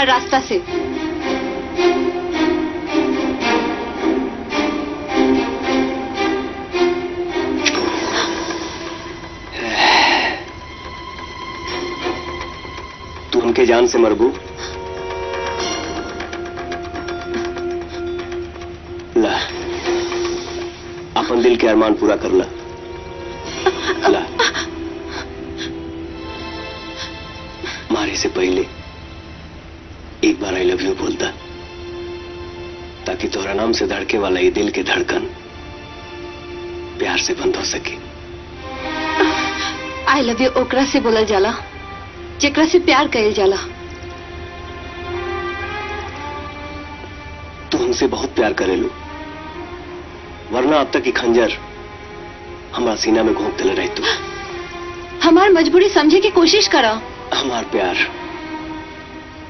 हमारे रास्ता से। तू उनके जान से मरबू? ला, अपन दिल के अरमान पूरा कर ला। ला, मारे से पहले एक बार आई लव यू बोलता, ताकि तोहरा नाम से धड़के वाला ये दिल के धड़कन प्यार से बंद हो सके। आई लव यू ओकरा से बोला जाला जेकरा से प्यार कइल जाला। तू हमसे बहुत प्यार करेलू, वरना अब तक की खंजर हमारा सीना में घोंप दिले रही। तू हमार मजबूरी समझे की कोशिश करा। हमार प्यार,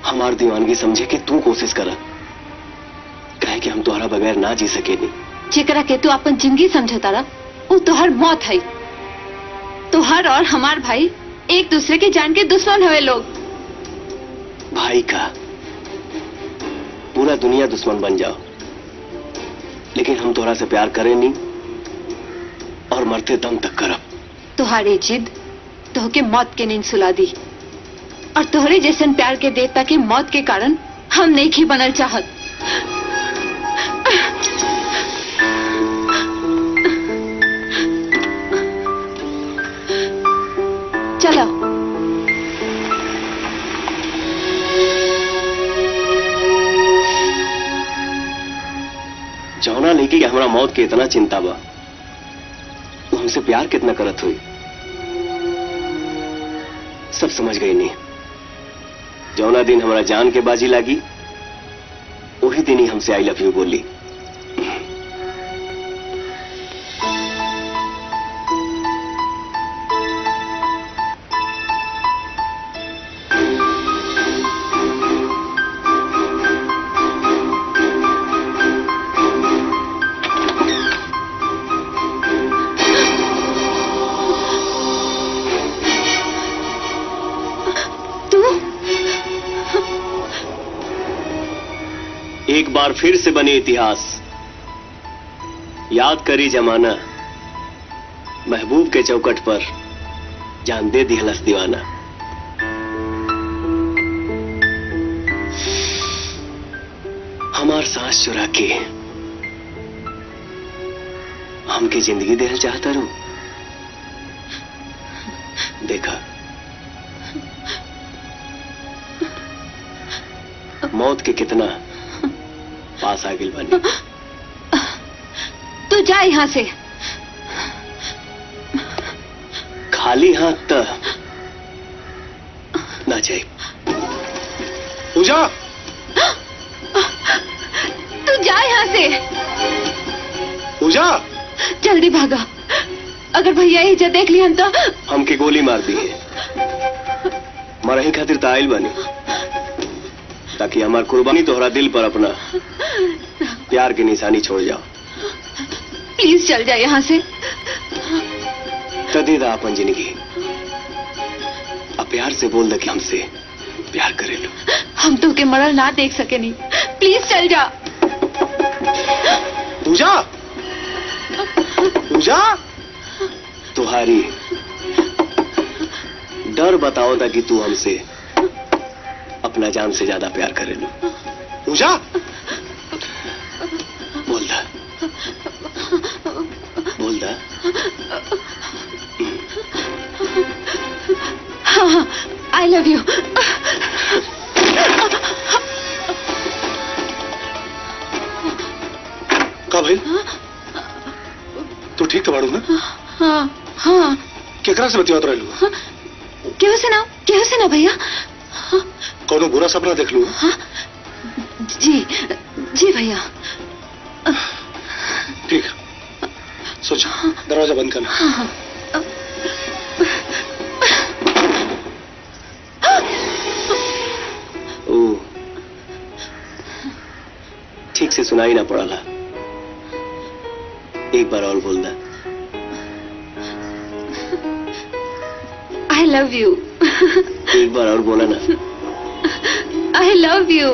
हमार दीवानगी समझे कि तू कोशिश करा, कहे कि हम तुम्हारा बगैर ना जी सके नहीं। जेकरा के तू अपन जिंदगी समझता रहा, वो तोहर मौत है। तोहर और हमार भाई एक दूसरे के जान के दुश्मन हुए लोग। भाई का पूरा दुनिया दुश्मन बन जाओ, लेकिन हम तोहरा से प्यार करें नहीं और मरते दम तक करब। तुहारी जिद तोहके मौत के नींद सुला दी, और तोहरे जैसन प्यार के देवता की मौत के कारण हम नहीं बनल चाहत। चलो जौना लेके कि हमारा मौत के इतना चिंता बा, वो हमसे प्यार कितना करत हुई सब समझ गई नहीं। जौना दिन हमारा जान के बाजी लागी, वही दिन ही हमसे आई लव यू बोली। एक बार फिर से बने इतिहास, याद करी जमाना, महबूब के चौकट पर जान दे दी हलस दीवाना। हमार सांस चुरा के हमके जिंदगी देना चाहता रू। देखा मौत के कितना पास आ गई बनी। तू जा यहां से। खाली हाथ त ना जाए। पूजा, तू जा यहां से। पूजा, जल्दी भागा, अगर भैया ही जा देख लिया तो हमके गोली मार दी है। मरही खातिर ताइल बनी, ताकि हमार कुर्बानी तोहरा दिल पर अपना प्यार की निशानी छोड़ जाओ। प्लीज चल जा यहाँ से। तदीदा अपन जिंदगी अब प्यार से बोल दे कि हमसे प्यार करे लो। हम तो के मरल ना देख सके नहीं, प्लीज चल जा। पूजा, पूजा, तुम्हारी डर बताओ था कि तू हमसे अपना जान से ज्यादा प्यार करे लो। पूजा, बोल दा, बोल दा। हाँ, आई लव यू। का भाई? तू ठीक तो बाड़ू ना? हाँ हाँ। केकरा से बतियात रहलू? केहू से ना भैया। कोनो बुरा सपना देख लू? हाँ? जी जी भैया। ठीक, सोच, दरवाजा बंद करना। हाँ। ओ, ठीक से सुनाई ना पड़ा ला। एक बार और बोल दा। I love you. एक बार और बोला ना। I love you.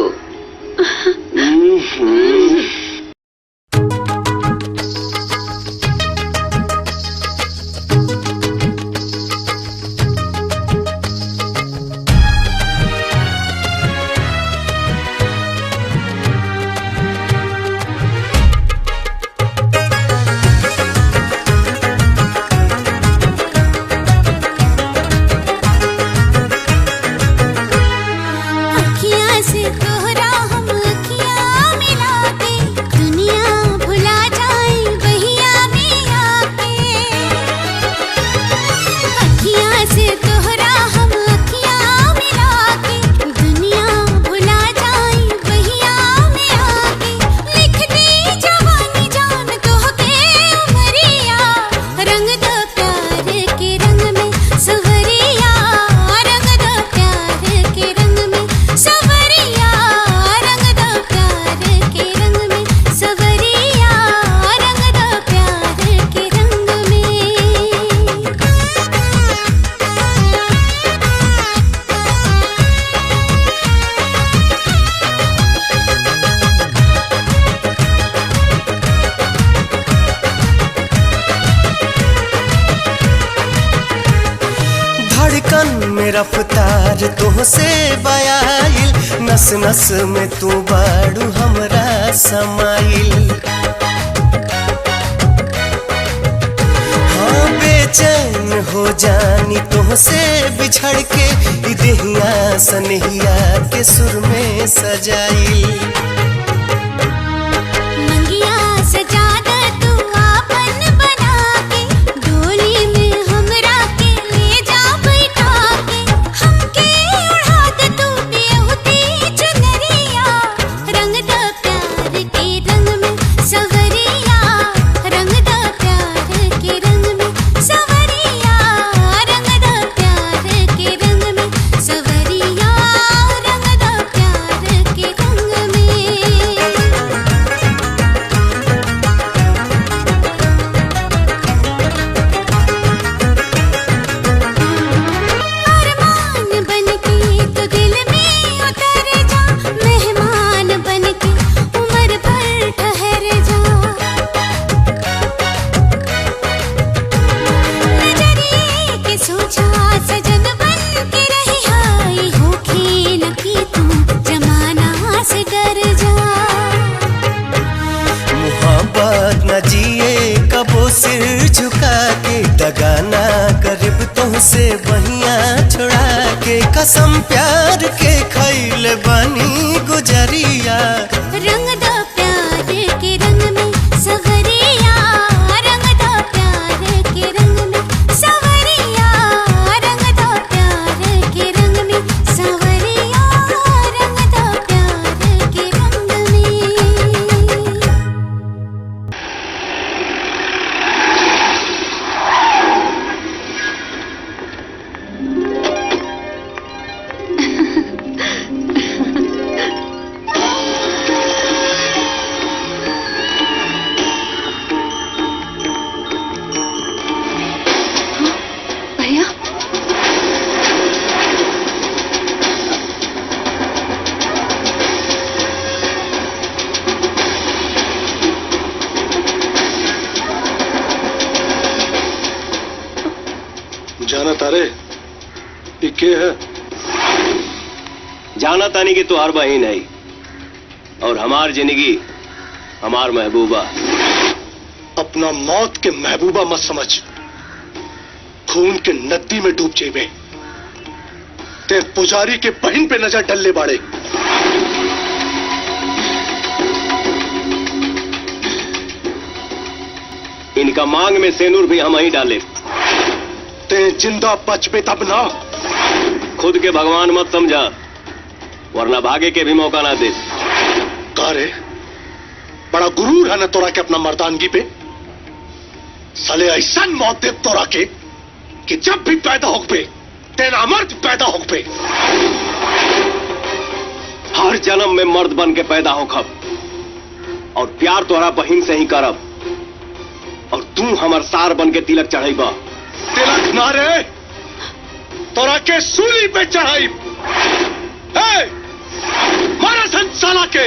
रफ्तार तुहसे बयाइल, नस नस में तू बाड़ू हमरा समाइल। हाँ बेचैन हो जानी तुहसे बिछड़ के, देहिया सनहिया के सुर में सजाइल। सिर झुका के दगाना करीब तुमसे बहिया छोड़ा के, कसम प्यार के खैले बनी गुजरिया। रंग दो प्यार के रंग में सवरिया, रंग दो प्यार के रंग में सवरिया, रंग दो प्यार के रंग में सवरिया, रंग दो प्यार के रंग में। जाना तारे ये के है? जाना तानी की तो हर बहिन है और हमार जिंदगी हमार महबूबा। अपना मौत के महबूबा मत समझ, खून के नदी में डूब जेबे। ते पुजारी के बहन पे नजर डलने बाड़े। इनका मांग में सेनूर भी हम ही डाले। ते जिंदा बचबे तब ना। खुद के भगवान मत समझा, वरना भागे के भी मौका ना दे। का रे, बड़ा गुरूर है ना तोरा के अपना मर्दानगी पे। साले ऐसा मौत दे तोरा के कि जब भी पैदा हो पे तेरा मर्द पैदा हो पे। हर जन्म में मर्द बन के पैदा हो खब और प्यार तोरा बहिन से ही करब और तू हमर सार बन के तिलक चढ़ाईबा। तिलक ना रे, तोरा के सूली पे चढ़ाई। मारा सन साला के।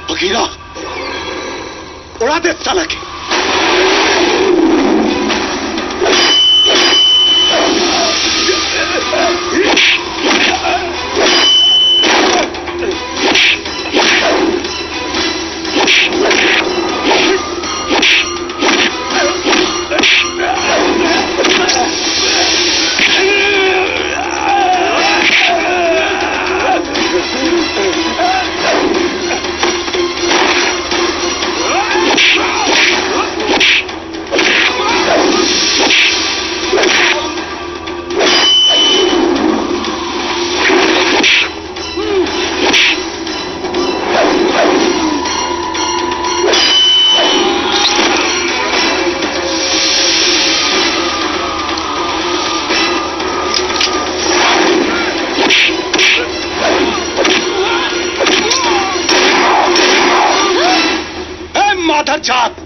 बघीरा उड़ा दे साला के। माधर जात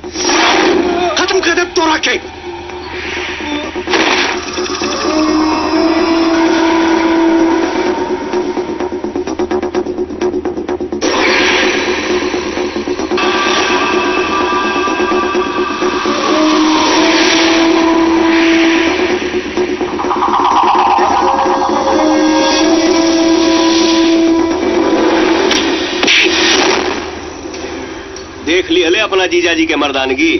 खत्म कर दे तोरा के। देख ली हले अपना जीजा जी के मर्दानगी।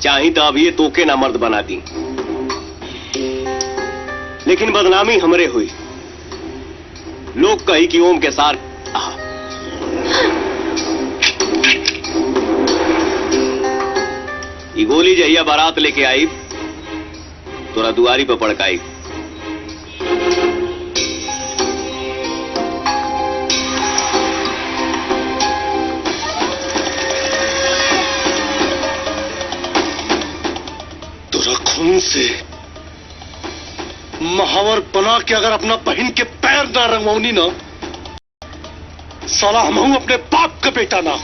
चाही तो अब ये तोके ना मर्द बना दी, लेकिन बदनामी हमरे हुई। लोग कही कि ओम के सार ये गोली जहिया बारात लेके आई तोरा दुआरी पर पड़काई। खून से महावर बना के अगर अपना बहन के पैर ना रंगवाऊनी ना, साला हम हूं अपने बाप का बेटा ना।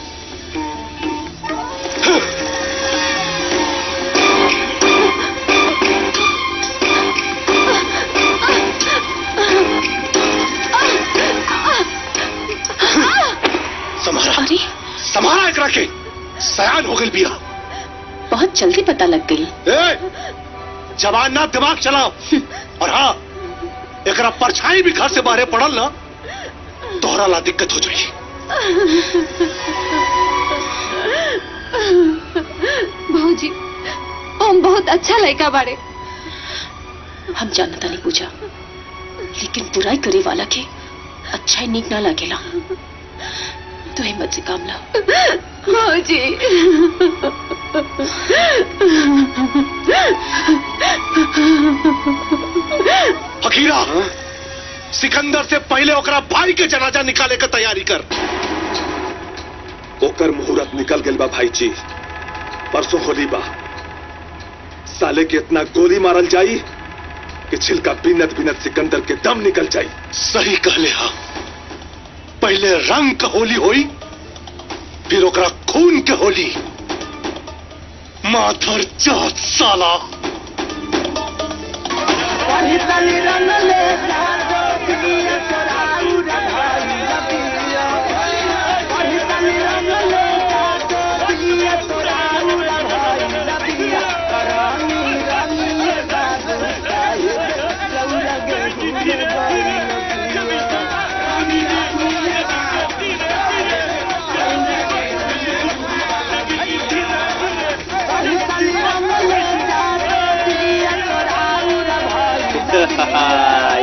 समारा एकरा के सयान हो गई बिया। बहुत जल्दी पता लग गई। जवान ना दिमाग चलाओ। और हाँ, एकरा परछाई भी घर से बाहर पड़ल ना तोहरा ला दिक्कत हो जाएगी। भाऊजी ओम बहुत अच्छा लड़का बारे। हम जानता नहीं पूछा, लेकिन बुराई करे वाला के अच्छा ही नीक ना लागेला। तो हिम्मत से काम ला भाऊजी। फकीरा, सिकंदर से पहले ओकरा भाई के जनाजा निकाले का तैयारी कर। ओकर मुहूर्त निकल गल बा भाई जी। परसों होली बा। साले के इतना गोली मारल जाई कि छिलका बिनत बिनत सिकंदर के दम निकल जाई। सही कहले हा। पहले रंग का होली होई, फिर ओकरा खून के होली। माधर जात साला।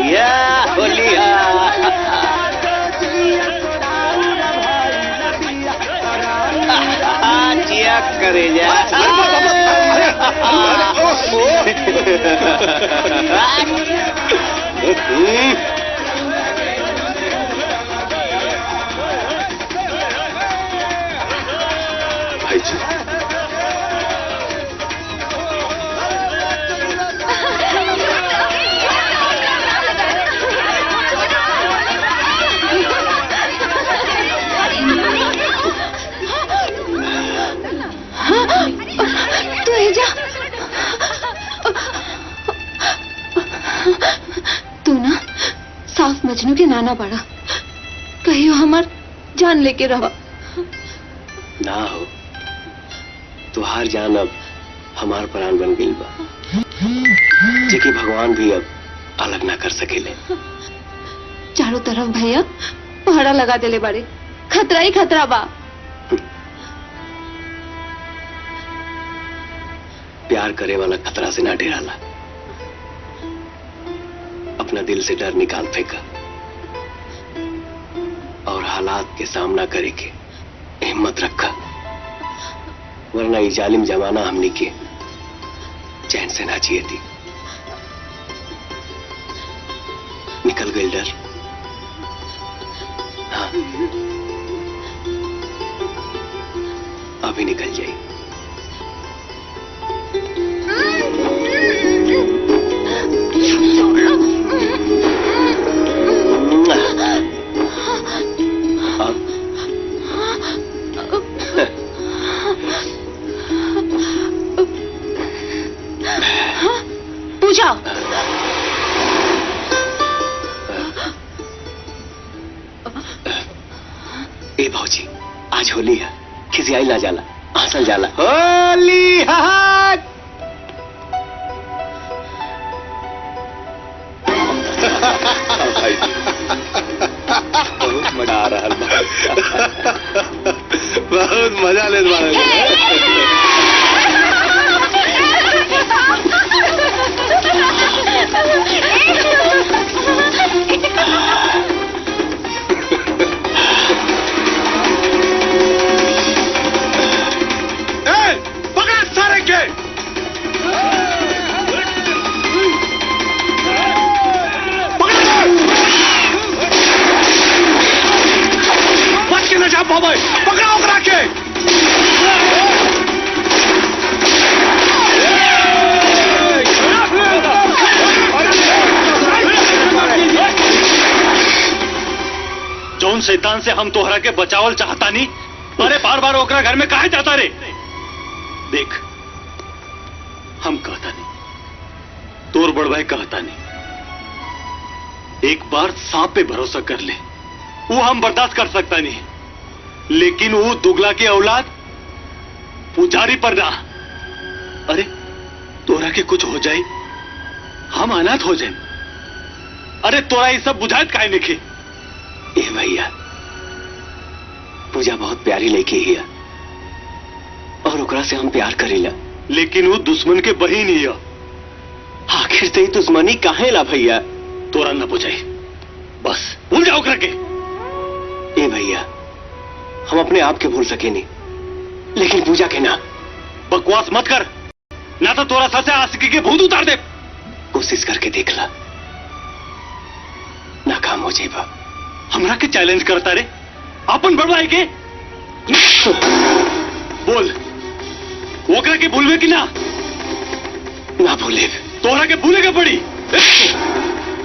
या होलिया। करे जा। भाई जी, तू ही जा। तू ना साफ मजनू के नाना बड़ा, कहियो हमार जान लेके रहो। ना हो, तुहार जान अब हमार प्राण बन गई बा, जेकि भगवान भी अब अलग ना कर सकेले। चारों तरफ भैया पहरा लगा देले बारे, खतरा ही खतरा बा। प्यार करे वाला खतरा से ना डराला, अपना दिल से डर निकाल फेंका और हालात के सामना करे के हिम्मत रखा, वरना ये जालिम जमाना हमनी के चैन से ना जिए थी। निकल गई डर? हाँ, अभी निकल जाए। पूजा, ए भौजी, आज होली है, खिसियाई ना जाला, हंसल जाला। होली हाथ। भाई जी, बहुत मजा आ रहा है। बहुत मजा ले पकड़ सारे के। बच के न जा पावे, पकड़ाओ करा के। जौन शैतान से हम तोहरा के बचावल चाहता नहीं, अरे बार बार ओकरा घर में काहे जाता रे? देख, हम कहता नहीं, तोर बड़भाई कहता नहीं, एक बार सांप पे भरोसा कर ले, वो हम बर्दाश्त कर सकता नहीं, लेकिन वो दुगला की औलाद पुजारी पर ना। अरे तोरा के कुछ हो जाए, हम अनाथ हो जाए। अरे तोरा ये सब बुझाइत काहे नहीं? ए भैया, पूजा बहुत प्यारी लड़की है और ओकरा से हम प्यार करेला, लेकिन वो दुश्मन के बहिन ही है। आखिर से दुश्मनी काहे ला भैया? तोरा न बुझाई, बस भूल जाओ ओकरा के। ए भैया, हम अपने आप के भूल सके नहीं, लेकिन पूजा के ना। बकवास मत कर, ना तो तोरा ससे आशिकी के भूत उतार दे। कोशिश करके देख ला, नाकाम हो जाएगा। हमरा के चैलेंज करता रे अपन बड़वाई के? बोल, ओकरा के भूलवे कि ना? ना भूले। तोहरा के भूले के पड़ी।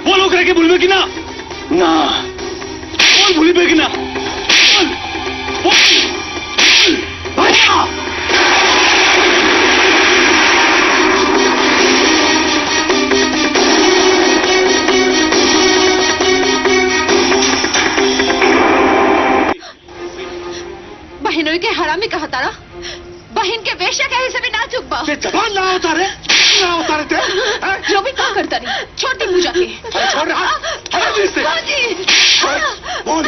बोल, ओकरा के भूलवे कि ना? ना। बोल, भूलवे कि ना? बोल, बोल, भैया। बहनों के हरामी कहा तारा, बहन के वेश्या कहे से भी ना चुप बा। जबान ना उतारे, ना उतारे थे। जो भी क्या करता नहीं, छोड़ दी पूजा के। छोड़ रहा, बोल,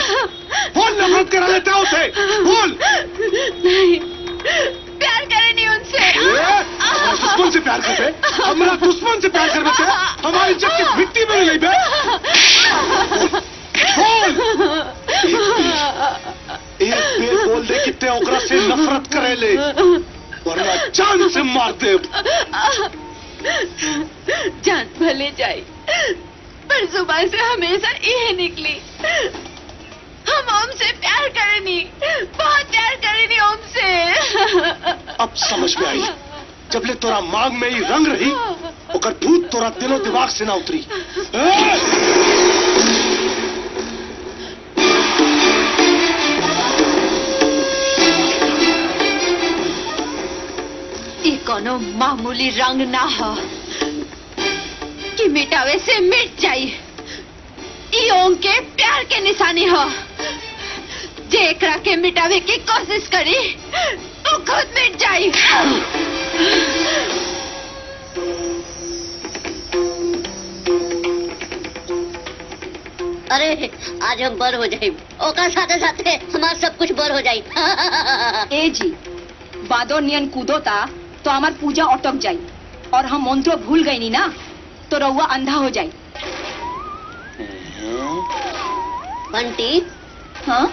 बोल, नफरत करा लेता है उसे, बोल। नहीं, प्यार करे नहीं उनसे। दुश्मन से प्यार करते, हमारा दुश्मन से प्यार करते, हमारी इज्जत की मिट्टी में नहीं बे। बोल, एक बेर बोल दे कितने ओकरा से नफरत करे ले। से मार दे। जान भले जाए पर जुबान से हमेशा यही निकली, हम ओम से प्यार करेनी, बहुत प्यार करेनी ओम से। अब समझ में आई, जबले तोरा मांग में ही रंग रही ओकर भूत तोरा दिलो दिमाग से ना उतरी। ये कोनो मामूली रंग ना हो कि मिटावे से मिट जाई। ई ओम के प्यार के निशानी हो, जे एकरा के मिटावे की कोशिश करी तो खुद मिट जाई। अरे आज हम बर हो जाए, ओकर साथे साथे हमार सब कुछ बर हो जाए। ए जी, बादो नियन कूदो ता तो हमार पूजा अटक जाई और हम मंत्र भूल गई नी ना तो रउआ अंधा हो जाई। बंटी, हाँ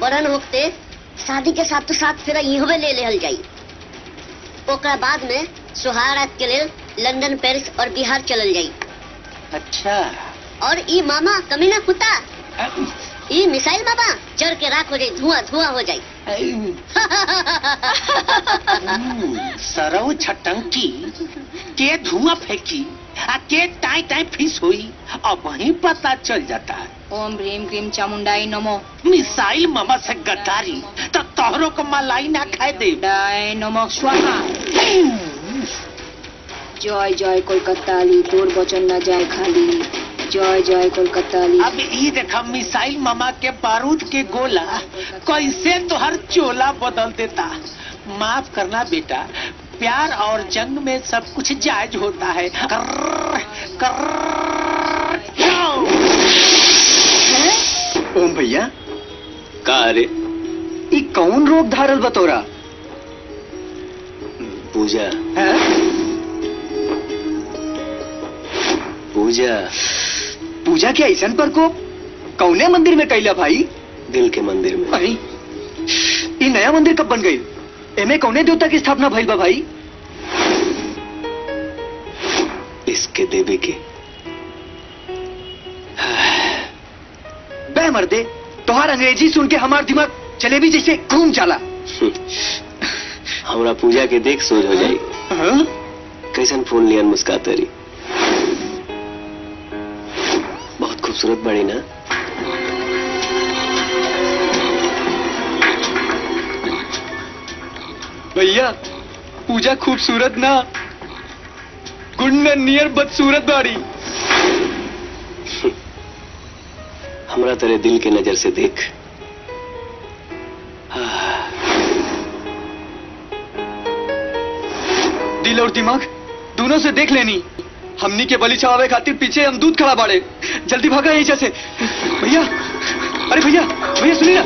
बरन होते शादी के साथ तो साथ फिर इहवे ले लेहल जाई। ओकरा बाद में सुहागरात के लिए लंदन, पेरिस और बिहार चलल जाई। अच्छा। और ई मामा कमीना कुत्ता, ई मिसाइल बाबा जर के राख हो जाई, धुआं धुआं हो जाई। सरऊ छटंकी के धुआं फेंकी आ के टाई टाई फिस हुई, अब वहीं पता चल जाता है। ओम भ्रीम क्रीम चामुंडाई नमो। मिसाइल मामा से गद्दारी तो तोहरों को मलाई ना खाए दे। डाय नमो स्वाहा। जय जय कोलकाता ली, तोर वचन न जाए खाली। जय जय कोलकाता ली। अब ये देखा मिसाइल मामा के बारूद के गोला कैसे तोहर चोला बदल देता। माफ करना बेटा, प्यार और जंग में सब कुछ जायज होता है। ओम भैया का रे? ई कौन रोग धारल बतोरा? पूजा। है? पूजा। पूजा के ऐसन प्रकोप कौने मंदिर में कैला भाई? दिल के मंदिर में। अरे ये नया मंदिर कब बन गई? एमे कौने देवता की स्थापना भइल बा भाई? इसके देवी के। बे मर्दे, तोहार अंग्रेजी सुन के हमार दिमाग जलेबी जैसे घूम चला। हमरा पूजा के देख सोच हो जाई। हाँ? कैसन फोन लियन मुस्काता रही। बहुत खूबसूरत बड़ी ना। भैया पूजा खूबसूरत ना, गुंडन नियर बदसूरत बाड़ी। हमरा तेरे दिल के नजर से देख। दिल और दिमाग दोनों से देख लेनी। हमनी के बलि चढ़ावे खातिर पीछे हम दूध खड़ा बाड़े। जल्दी भागा यहीं से। भैया, अरे भैया भैया सुनिए ना।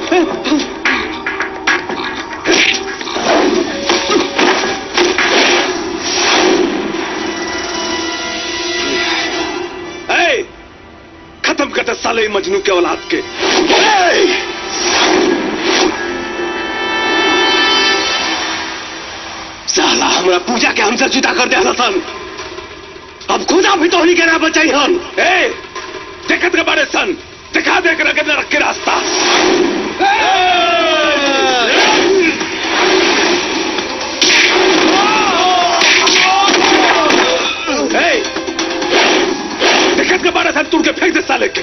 खत्म करते साले मजनू के औलाद के। साला हमरा पूजा के हमसे जुदा कर दे हसन। अब खुदा भी तो ही के ना बचाई हन। देखत के बारे सन दिखा दे कर नरक के रास्ता। देखत के बारे सन तुड़ के फेंक दे साले के।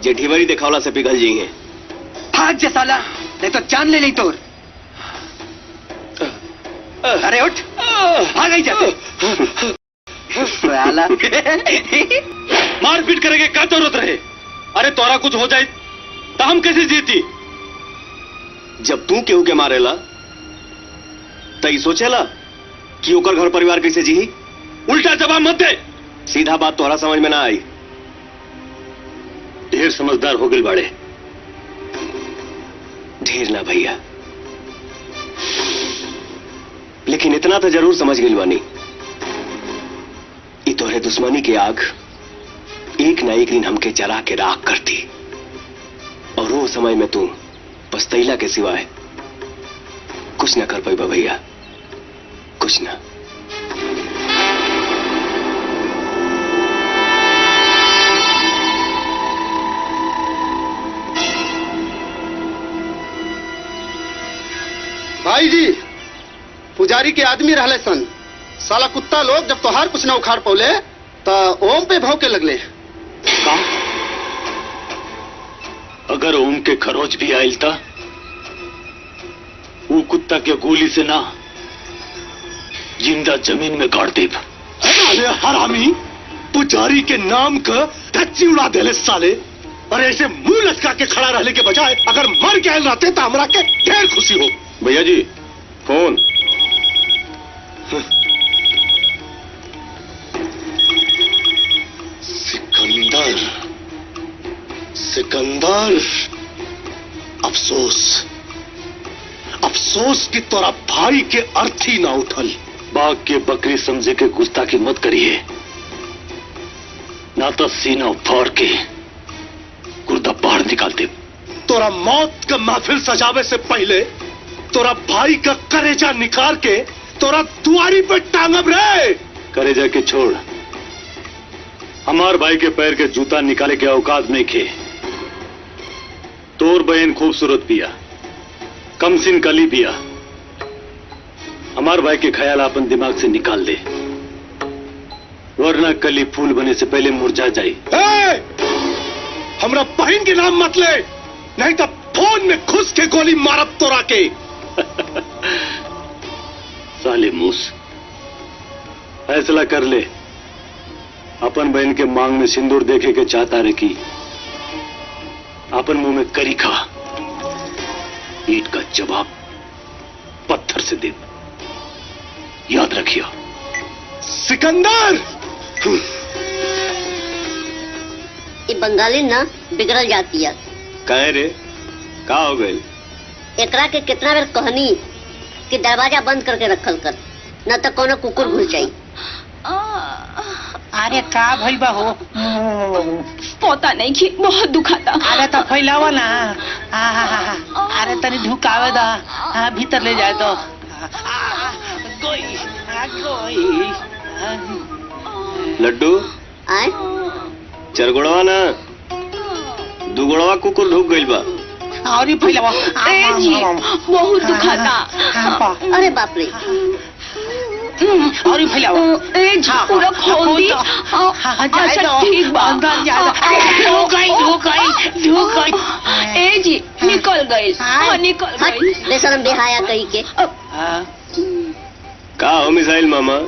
जे ढिवरी दिखावला से पिघल जी हैं। भाग जा साला, नहीं तो जान ले नहीं तोर। अरे उठ, भाग ही जाते। मारपीट करेंगे क्या जरूरत रहे? अरे तोरा कुछ हो जाए तो हम कैसे जीती? जब तू केहू के मारेला तई सोचेला कि ओकर घर परिवार कैसे जी? उल्टा जवाब मत दे। सीधा बात तोहरा समझ में ना आई। ढेर समझदार हो गई बाड़े। ढेर ना भैया, लेकिन इतना तो जरूर समझ गई बानी, ई तोहरे दुश्मनी की आग एक ना एक दिन हमके जला के राख करती, और वो समय में तू पछतैला के सिवाय कुछ ना कर पाइबा भैया, कुछ ना। भाई जी, पुजारी के आदमी रहले सन, साला कुत्ता लोग जब तोहार कुछ न उखाड़ पौले तो ओम पे भौंके लगले। अगर ओम के खरोच भी आयल था, वो कुत्ता के गोली से ना जिंदा जमीन में गाड़ देब। अरे हरामी, पुजारी के नाम का धच्ची उड़ा देले साले। और ऐसे मुंह लटका के खड़ा रहने के बजाय अगर मर गए रहते तो हमरा के ढेर खुशी हो। भैया जी फोन। सिकंदर, सिकंदर, अफसोस, अफसोस कि तोरा भाई के अर्थी ना उठल। बाघ के बकरी समझे के गुस्ताखी मत करिए, ना तो सीना फाड़ के गुर्दा बाहर निकाल दे। तोरा मौत का महफिल सजावे से पहले तोरा भाई का करेजा निकाल के तोरा दुआरी पे टांगब रे। करेजा के छोड़, हमार भाई के पैर के जूता निकाले के औकात नहीं खे। तोर बहन खूबसूरत पिया, कमसिन कली पिया, हमार भाई के ख्याल अपन दिमाग से निकाल दे, वरना कली फूल बने से पहले मुरझा जाए। हमरा बहन के नाम मत ले, नहीं तो फोन में घुस के गोली मारब तोरा के। साले मूस, फैसला कर ले। अपन बहन के मांग में सिंदूर देखे के चाहता रे की अपन मुंह में करी खा। ईट का जवाब पत्थर से दे, याद रखियो। सिकंदर, ये बंगाली ना बिगड़ल जाती है। कहे रे, का हो गई? एकरा के कितना बेर कहनी कि दरवाजा बंद करके रखल कर, न तो कोनो कुकुर घुस जाई। अरे का भइल बा हो? पता नहीं कि बहुत दुखाता। अरे तो फैलावा ना। अरे तनी ढुकावे दा, भीतर ले जाए तो। लड्डू आए चरगुड़वा ना, दुगुड़वा कुकुर ढुक गइल बा। और फैलावा। बहुत दुखाता। अरे बाप रे। और फैलावा। पूरा खोल दी। अच्छा ठीक बा। ए जी निकल गई। निकल गई। बेशरम बेहाया कही के। का हो मिसाइल मामा,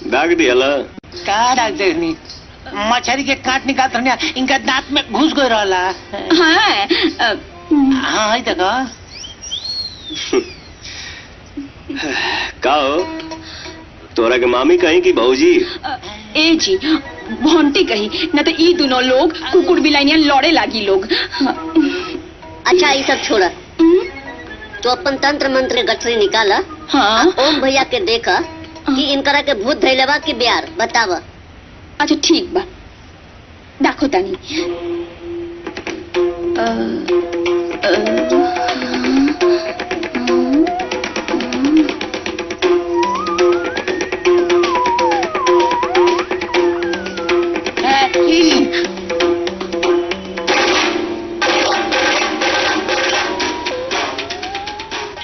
दाग दियाला? का दाग देनी? मछली के काट निकाल रहा, इनका दांत में घुस गई रहा। हाँ देखो। का हो, तोरा के मामी कहीं की भाऊजी? ए जी भंटी कही, न तो ई दोनों लोग कुकुर बिलाइनिया लड़े लागी लोग। अच्छा ये सब छोड़ा, तो अपन तंत्र मंत्र गठरी निकाला। हाँ। ओम भैया के देखा कि इनकरा के भूत धैलवा की ब्यार बतावा। अच्छा ठीक बा, देखो तानी।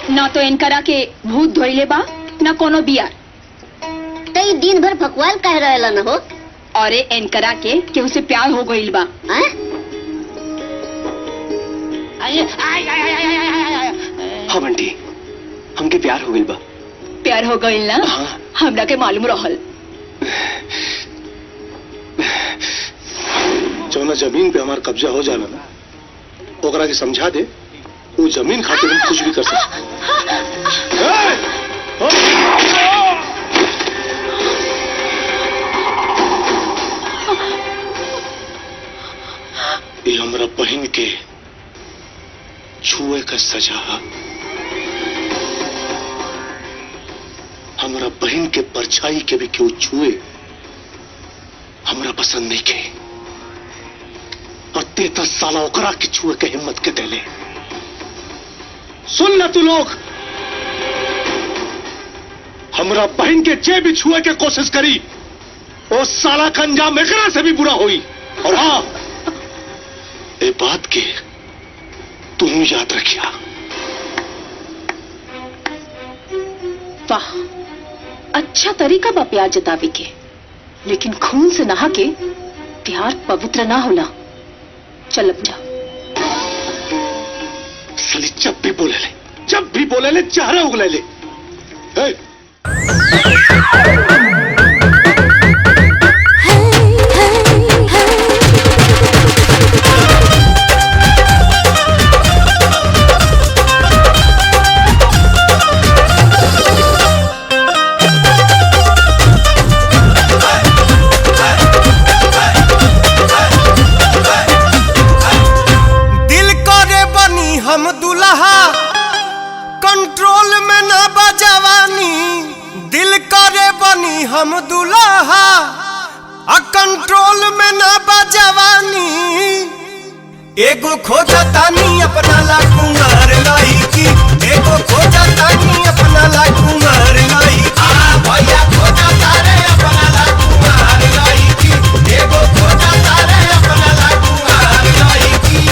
न तो इनकरा के भूत धोइले बा, न कोनो बियार। तई दिन भर भकवाल कह रहेला न हो। और एनकरा के केहू से प्यार हो गइल बा। हाँ बंटी, हमके प्यार हो गइल बा। प्यार हो गइल ना? हाँ। हमरा के मालूम रहल। जौना जमीन पे हमार कब्जा हो जाला ना, ओकरा के समझा दे, वो जमीन खातिर हम कुछ भी कर सकते। ये हमरा बहन के छुए का सजा। हमरा बहन के परछाई के भी क्यों छुए हमरा पसंद नहीं के। और 33 साल ओकरा के छुए के हिम्मत के देले। सुन ना तू लोग, हमरा बहन के जे भी छुए के कोशिश करी, वो साला का अंजाम एकरा से भी बुरा हुई। और हाँ, ये बात के तुम याद रखिया। वाह, अच्छा तरीका बा प्यार जतावे के, लेकिन खून से नहा के प्यार पवित्र ना होला। चल अब जा। साली जब भी बोले ले चेहरा उगले ले। हम दुल्हा कंट्रोल में ना बजवानी, दिल करे बनी हम दुल्हा आ कंट्रोल में ना बजवानी। एगो खोजा तानी अपना ला कुमार लईकी, एगो खोजा तानी अपना ला कुमार लईकी। भैया खोजा तारे अपना ला कुमार लईकी, एगो खोजा तारे अपना ला कुमार लईकी।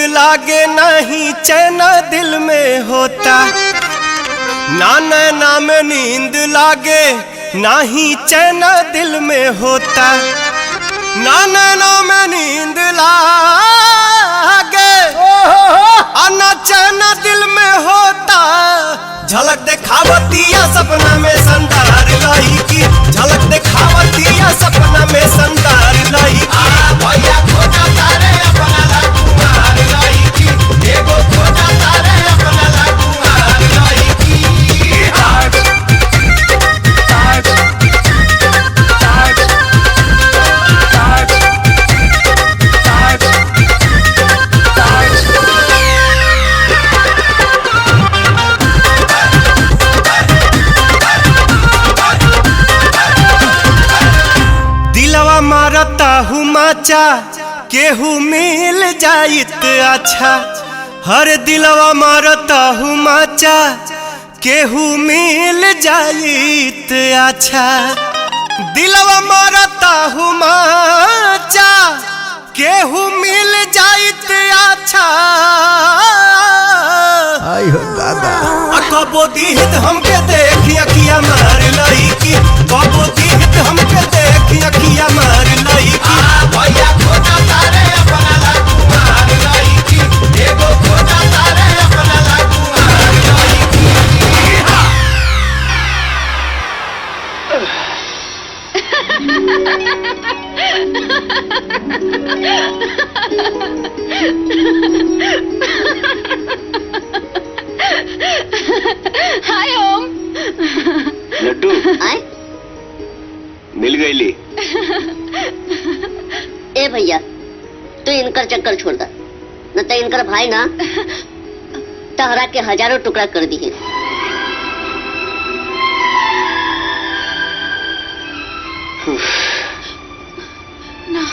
लागे नहीं चैन दिल में होता, ना नैना में नींद लागे नहीं चैन दिल में होता, ना नैना में नींद लागे ना चैन दिल में होता। झलक दिखावतिया सपना में संदार लईकी, झलक दिखावतिया सपना में संदार लईकी। भैया खोजा तारे अपना ला कुमार लईकी, एगो खोजा तारे अपना ला कुमार लईकी। दिलवा मारता हूँ माचा केहू मिल जाइत अच्छा, हर दिलवा मारता हूँ माचा केहू मिल जाइत अच्छा। दिलवा मारता हूँ माचा केहू मिल जाइत अच्छा। आई हो दादा कबो दीहित हमके देखी अखिया मार लईकी, कबो दीहित हमके देखी अखिया मार लईकी। भैया खोजा तारे अपना ला कुमार लईकी, एगो खोजा तारे अपना ला कुमार लईकी। हाय ओम। लड्डू मिल गई ली। ए भैया तू इनकर चक्कर छोड़ दा, न तो इनकर भाई ना तहरा के हजारों टुकड़ा कर दी है। ना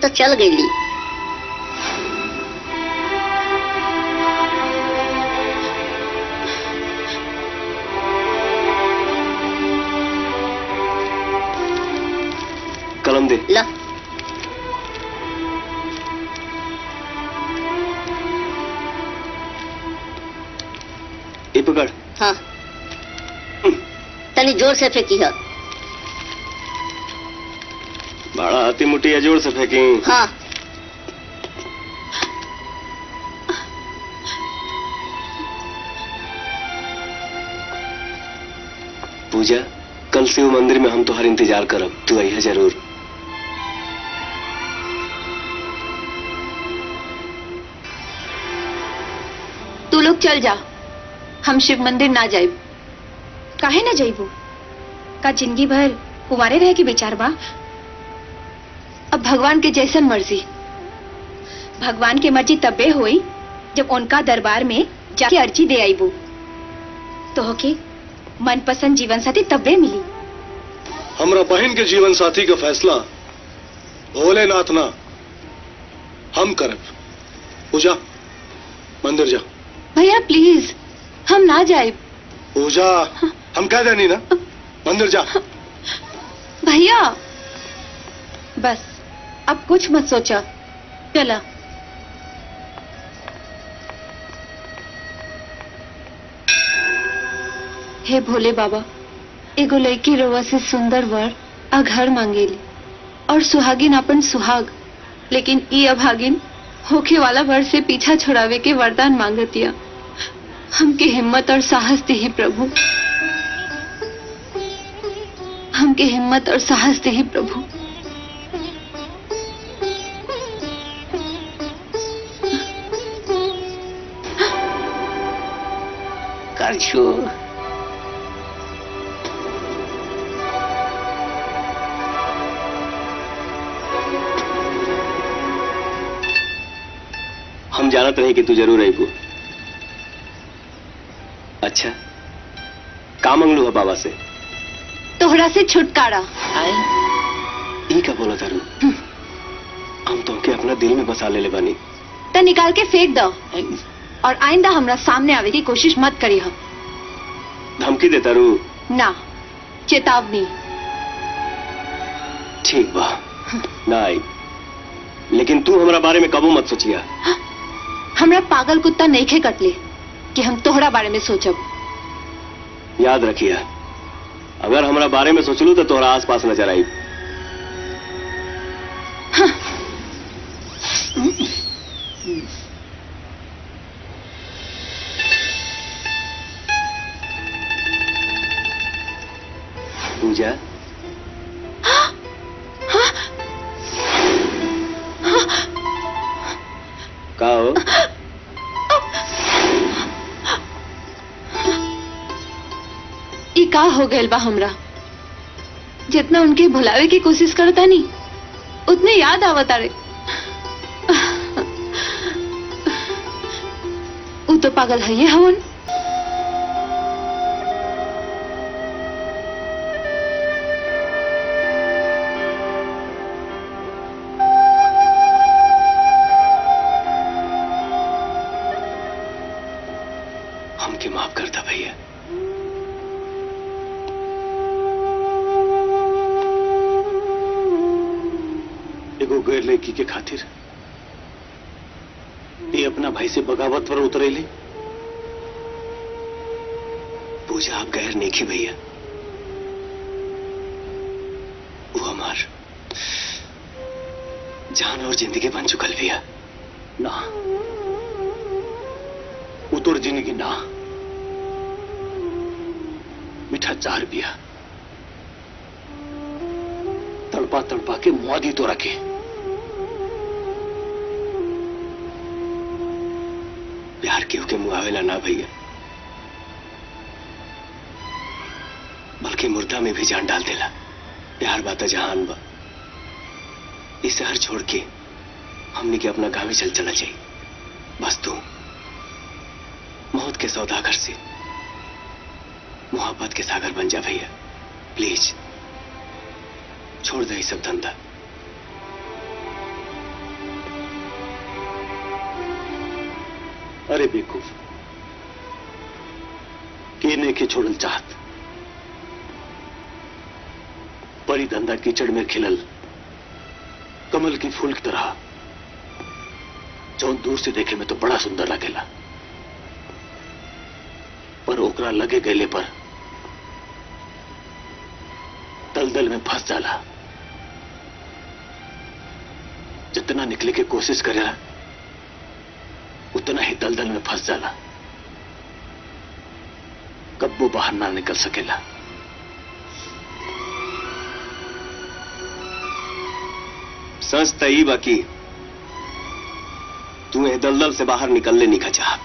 तो चल गई। कलम दे। ला। ये पकड़। हाँ। तनी जोर से फेंकी है। बड़ा हाथी मुट्ठी जोर से फेंकी। हाँ। पूजा, कल शिव मंदिर में हम तुम्हारा इंतजार करब, तू आइए जरूर। तू लोग चल जा, हम शिव मंदिर ना जाए। काहे ना जाइबू? का जिंदगी भर कुंवारे रहे के विचार बा? अब भगवान के जैसन मर्जी। भगवान के मर्जी तब्बे होई जब उनका दरबार में जाके अर्जी दे आईबू, तो होके मनपसंद जीवन साथी तब्बे मिली। हमरा बहन के जीवन साथी का फैसला भोलेनाथ ना हम करब। पूजा, मंदिर जा। भैया प्लीज, हम ना जाए। पूजा, हम कह देनी ना, मंदिर जा। भैया बस अब कुछ मत सोचा, चला। हे भोले बाबा, एगो लड़की रोवा से सुंदर वर आ घर मांगेली और सुहागिन अपन सुहाग, लेकिन ई अभागिन होखे वाला वर से पीछा छुड़ावे के वरदान मांगतिया। हमके हिम्मत और साहस दे प्रभु, हमके हिम्मत और साहस दे प्रभु। कर छो। हम जानत नहीं कि तू जरूर आईबू। अच्छा, का मंगलू है बाबा से? तोहरा से छुटकारा। ई का बोला तारू? हम तुमके अपना दिल में बसा ले बानी। तो निकाल के फेंक दो और आइंदा हमरा सामने आवे की कोशिश मत करी। हम धमकी दे तारू? ना, चेतावनी। ठीक बा, ना आई, लेकिन तू हमरा बारे में कबू मत सोचिया। हमरा पागल कुत्ता नहीं खे कटले कि हम तोहरा बारे में सोचब। याद रखिया, अगर हमरा बारे में सोचलू तो तोहरा आसपास नजर आई। पूजा, का हो? ई का हो गए बा हमरा? जितना उनके भुलावे की कोशिश करता नहीं, उतने याद आवता रे। वो तो पागल है ये हवन। हमके माफ करता भैया। एगो गैर लड़की के खातिर ये अपना भाई से बगावत पर उतरेली। पूजा, आप गैर नहीं की भैया, वो हमार जान और जिंदगी बन चुकल भैया। ना, उतर जिंदगी ना, मीठा चार बिया तड़पा तड़पा के मुआदी तो रखे। प्यार केहू के मुआवेला ना भैया, बल्कि मुर्दा में भी जान डाल देला। प्यार बाता जहान बा। इस शहर छोड़ के हमने के अपना गाँव चल चला चाहिए। बस तू मौत के सौदागर से मोहब्बत के सागर बन जा भैया। प्लीज छोड़ दे ये सब धंधा। अरे बेवकूफ, केने के छोड़ल चाहत, परी धंधा कीचड़ में खिलल कमल की फूल की तरह, जो दूर से देखे में तो बड़ा सुंदर लगेला, पर ओकरा लगे गले पर दलदल में फंस जाला। जितना निकले की कोशिश करेला उतना ही दलदल में फंस जाला, कब्बो बाहर ना निकल सकेला। सच तई बाकी तू ए दलदल से बाहर निकलने नहीं चाह,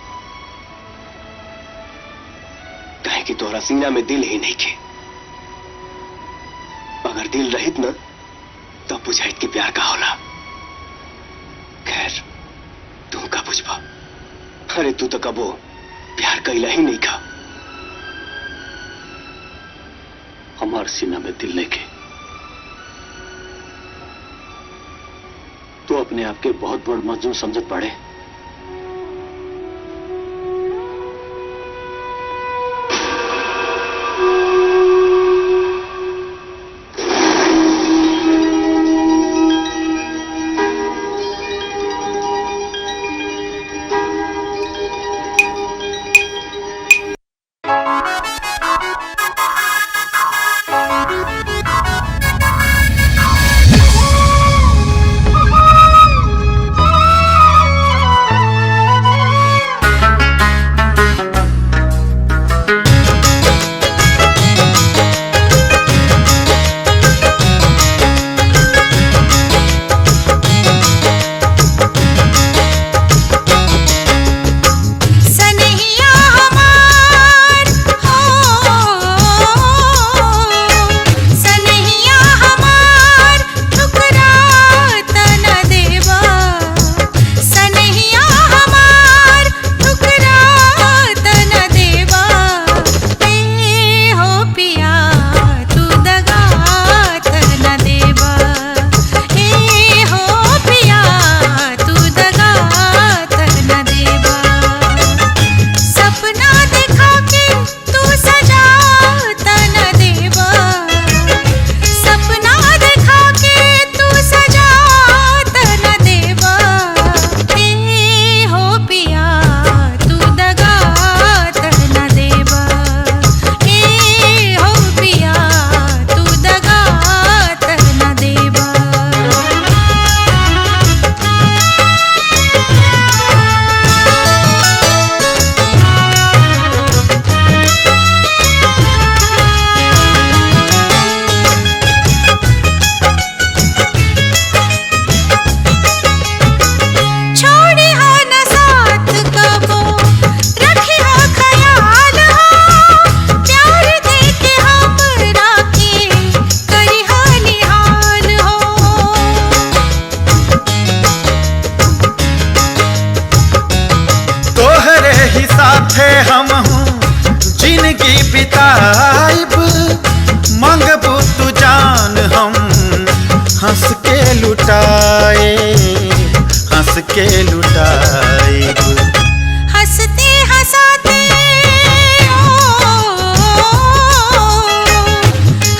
कहे कि तोहरा सीना में दिल ही नहीं के। अगर दिल रहित न तो बुझाइत के प्यार का होला। खैर तू का बुझबा, अरे तू तो कबो प्यार कैला ही नहीं का। हमार सीना में दिल लेके तो अपने आप के बहुत बड़ मजनू समझत पड़े। साथे हम हूँ जिंदगी बिताइब, मंगबू तू जान हम हंस के लुटाए, हंस के लुटाइब। हंसते हंसाते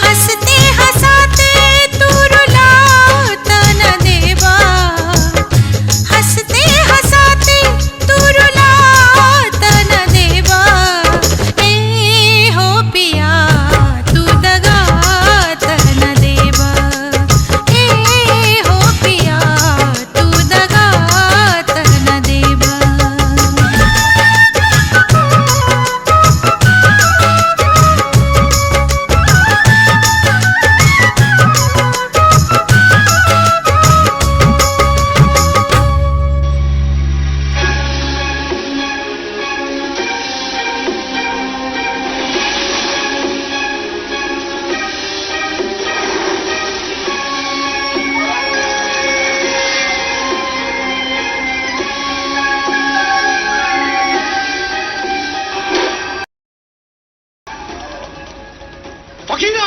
हंसते हंसाते तू रुलाता न देवा, हंसते हंसाते तू रुलाता न देवा। ए हो पिया तू दगाता न देवा, ए हो पिया तू दगाता न देवा। फकीरा!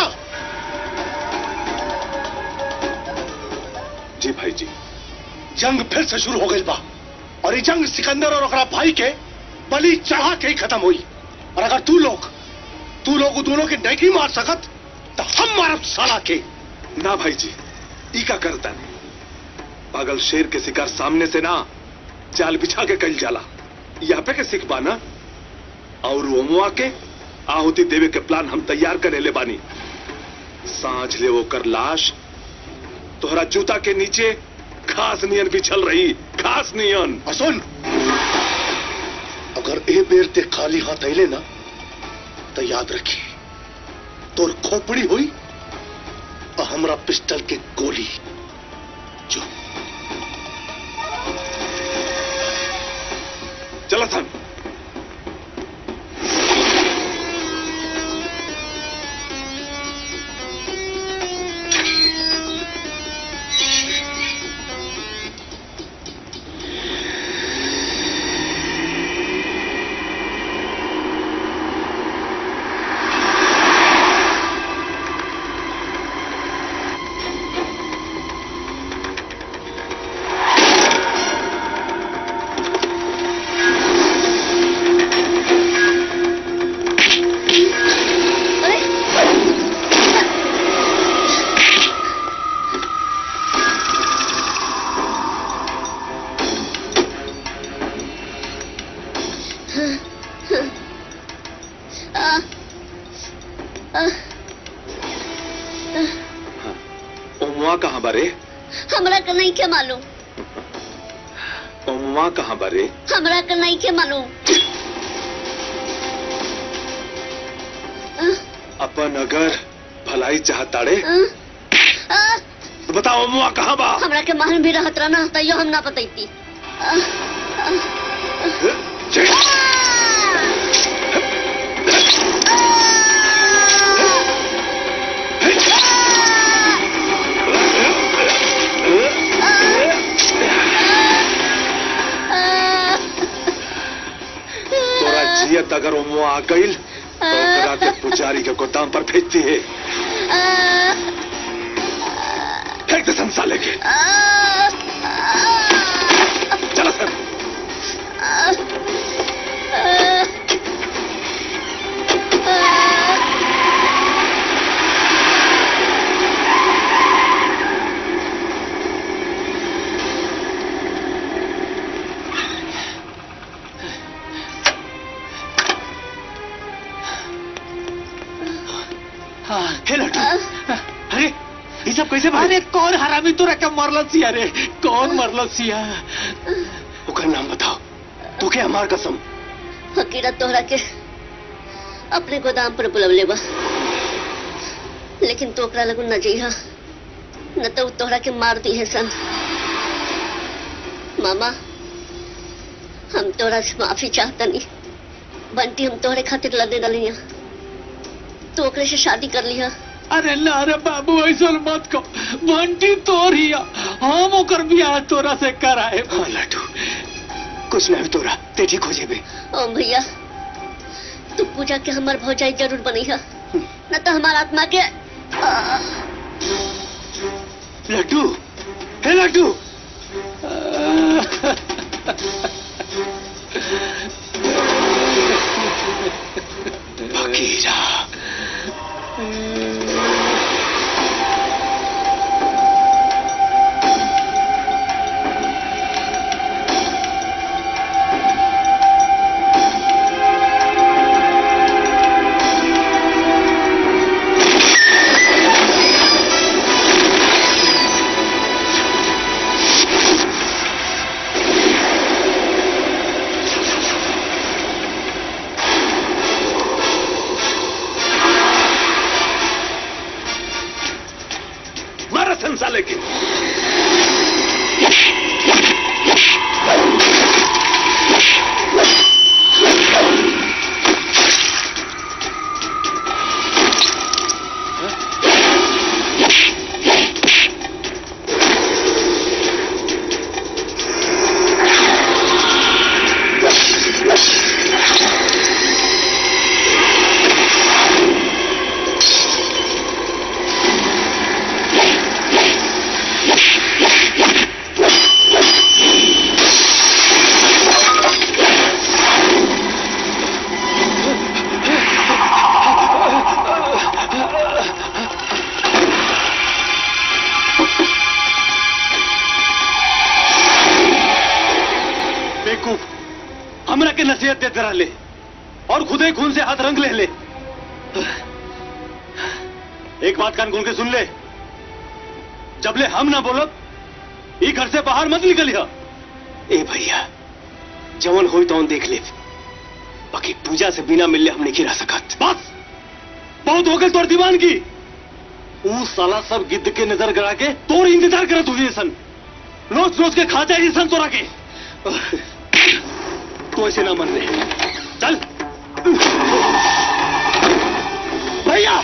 जी भाई जी। जंग फिर से शुरू हो गई बा और ये जंग सिकंदर और ओकरा भाई के बलि चढ़ा के ही खत्म हुई। और अगर तू लोग दोनों के नहीं मार सकत तो हम मारब साला के। ना भाई जी, ई का करता नहीं। पागल शेर के शिकार सामने से ना जाल बिछा के कल जाला। यहाँ पे के सीख पाना और ओमुआ के आहुति देवे के प्लान हम तैयार करे ले बानी। सांझ ले वो कर लाश तोहरा जूता के नीचे घास नियन बिछल रही, घास नियन। और सुन, अगर ए बेर ते खाली हाथ अले ना तो याद रखी तोर खोपड़ी हुई और हमरा पिस्टल के गोली। जो चला सन। ओमुआ कहाँ बारे? हमरा के नहीं के मालूम। ओमुआ कहाँ बारे? हमरा के नहीं के मालूम। अपन अगर भलाई चाहताड़े तो बताओ ओमुआ कहाँ बा? हमरा के महल भी रहत रहना तैयो हम ना बतैती। जियत अगर ओमुआ आ गई तो करा के पुजारी के गोदाम पर भेजती है। फेंक दे संसाले के। चलो सर। अरे ये सब कैसे? अरे कौन हरामी तोरा के मरल सिया रे? कौन मरल सिया? ओकर नाम बताओ। तू के हमार कसम। हकीरत तोहरा के अपने गोदाम पर बुलवले बा, लेकिन तोकरा लगू न जइहा न तो तोहरा के मार दी है सन। मामा, हम तोहरा से माफी चाहतनी। बंटी हम तोहरे खातिर लड़ने डलिया, तो ओकरे से शादी कर लिया। अरे ना रे बाबू, ऐसा मत को। बंटी तोरिया, हम ओकर बियाह तोरा से कराए। हाँ लाडू, कुछ नहीं तोरा ते ठीक हो जेबे। ओम भैया, तू पूजा के हमार भौजाई जरूर बनिहा, न तो हमार आत्मा के। लड्डू, हे लड्डू। फकीरा। हमरा के नसीहत देते रह ले और खुदे खून से हाथ रंग ले। एक बात कान खोल के सुन ले, जबले हम ना बोलब ई घर से बाहर मत निकलिया। ए भैया, जवन होई तो देख ले, बाकी पूजा से बिना मिलने हम नहीं रह सकत। बस बहुत हो गए तोर दीवान की। ऊ साला सब गिद्ध के नजर गड़ा के तोर इंतजार करत हुई सन, रोज रोज के खा जाए सन तोरा के। तो ऐसे ना मन ले, चल। भैया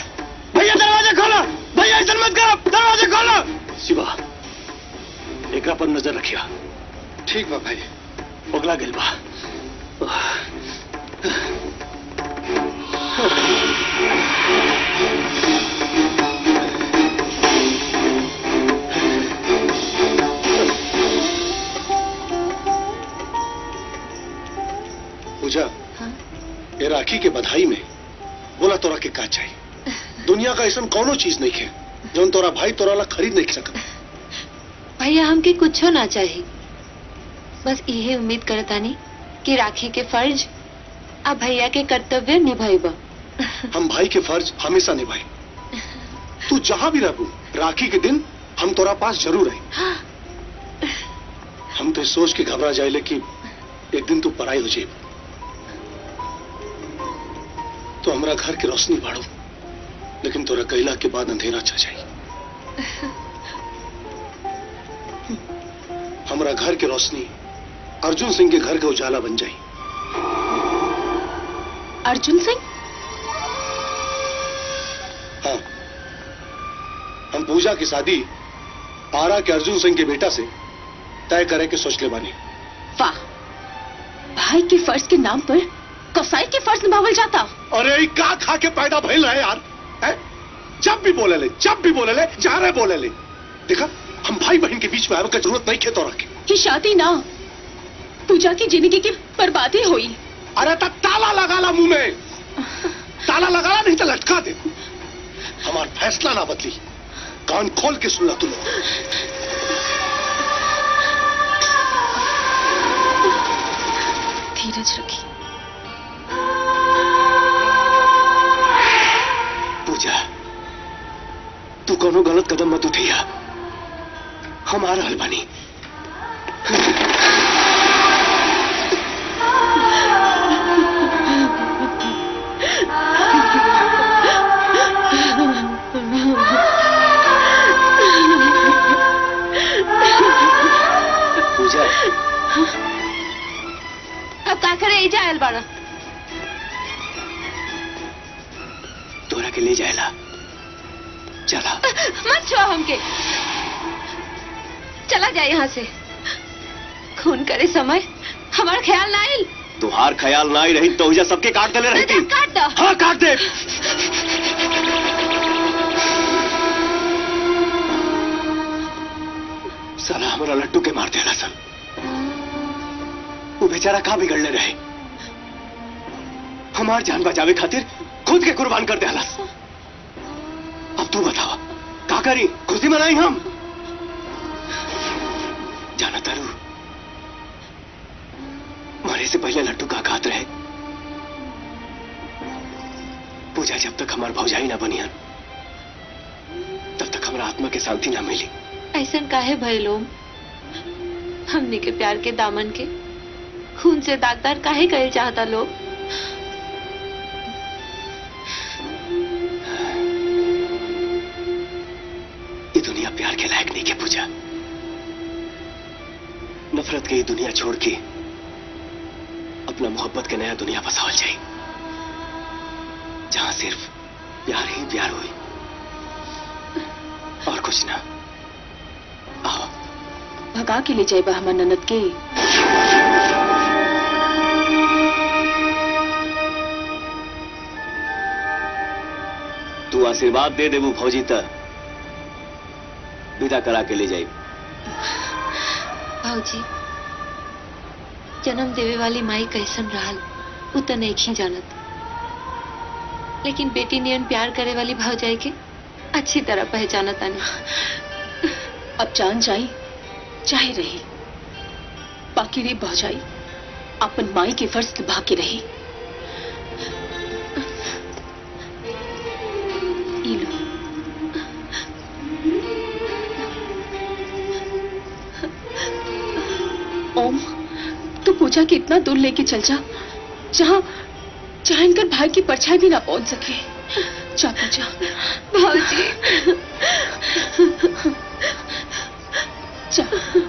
भैया दरवाजा खोलो, भैया ऐसा मत करो, दरवाजा खोलो। शिवा, एकरा पर नजर रखिया। ठीक बा भाई। पगला गेल बा। पूजा, ये राखी के बधाई में बोला तोरा के का चाहिए? दुनिया का ऐसा कौनो चीज नहीं है जो तोरा भाई तोरा ला खरीद नहीं सकता। भैया हमके कुछो ना चाहिए, बस यही उम्मीद करतानी कि राखी के फर्ज आ भैया के कर्तव्य निभाइबा। हम भाई के फर्ज हमेशा निभाई। तू जहां भी रहू, राखी के दिन हम तोरा पास जरूर आई। हम तो सोच के घबरा जाए कि एक दिन तू पराई हो जाए, तो हमारा घर की रोशनी बाढ़ो, लेकिन तोरा कैला के बाद अंधेरा छा जाए। हमारा घर की रोशनी अर्जुन सिंह के घर का उजाला बन जाए। अर्जुन सिंह? हाँ, हम पूजा की शादी आरा के अर्जुन सिंह के बेटा से तय करे के सोच ले बानी। वाह, भाई के फर्ज के नाम पर कसाई के फर्ज निभावल जाता। अरे ई का खा के पैदा भइल है यार, है? जब भी बोले ले जा रहे बोले ले। देखा, हम भाई बहन के बीच में आवे का जरूरत नहीं खे तोरा के। ये शादी ना, पूजा की जिंदगी की बर्बादी हुई। अरे तो ताला लगा ला मुंह में, ताला लगा ला, नहीं तो लटका दे। हमारा फैसला ना बदली, कान खोल के सुन ला तू लोग। धीरज रखी। पूजा, तू कोनो गलत कदम मत उठिया, हम आ रहल बानी। पूजा, अब का करे एजा आयल बाड़ा? तोरा के ले जाएला, चला। मत छुआ हमके, चला जाए यहाँ से। खून करे समय हमारा ख्याल ना आयल। तुहार ख्याल ना ही रही तो उजा सबके काट देले रहती। काट दो। हाँ, काट दे। साला हमारा लट्टू के मार देला सन। वो बेचारा कहाँ बिगड़ले रहे, हमार जान बचावे खातिर खुद के कुर्बान कर देला। अब तू बतावा का करी? खुशी मनाई हम? जाना तारू, मारे से पहले लट्टू का घात रहे। पूजा जब तक हमार भौजाई ना बनियन, तब तक हमारा आत्मा के शांति ना मिली। ऐसा काहे भइल ओम? हमने के प्यार के दामन के खून से दागदार काहे कहे चाहता लोग? ये दुनिया प्यार के लायक नहीं के पूजा। नफरत की ये दुनिया छोड़ के अपना मोहब्बत के नया दुनिया बसावल जाए, जहां सिर्फ प्यार ही प्यार हुई और कुछ ना। आओ, भगा के ले जाए हमार ननद के। तू आशीर्वाद दे देबू फौजी तक विदा करा के ले जाए। भाऊजी, जन्म देवे वाली माई कैसन रहल उ तो नहीं जानत, लेकिन बेटी नियन प्यार करे वाली भौजाई के अच्छी तरह पहचानत आनी। अब जान जाई चाहे रही, बाकी रे भौजाई अपन माई के फर्ज निभा के रही। ई लो। ओम, तू पूजा के इतना दूर लेके चल जा जहाँ जहाँ इनकर भाई की परछाई भी ना पहुंच सके। जा पूजा। भाजी, जा,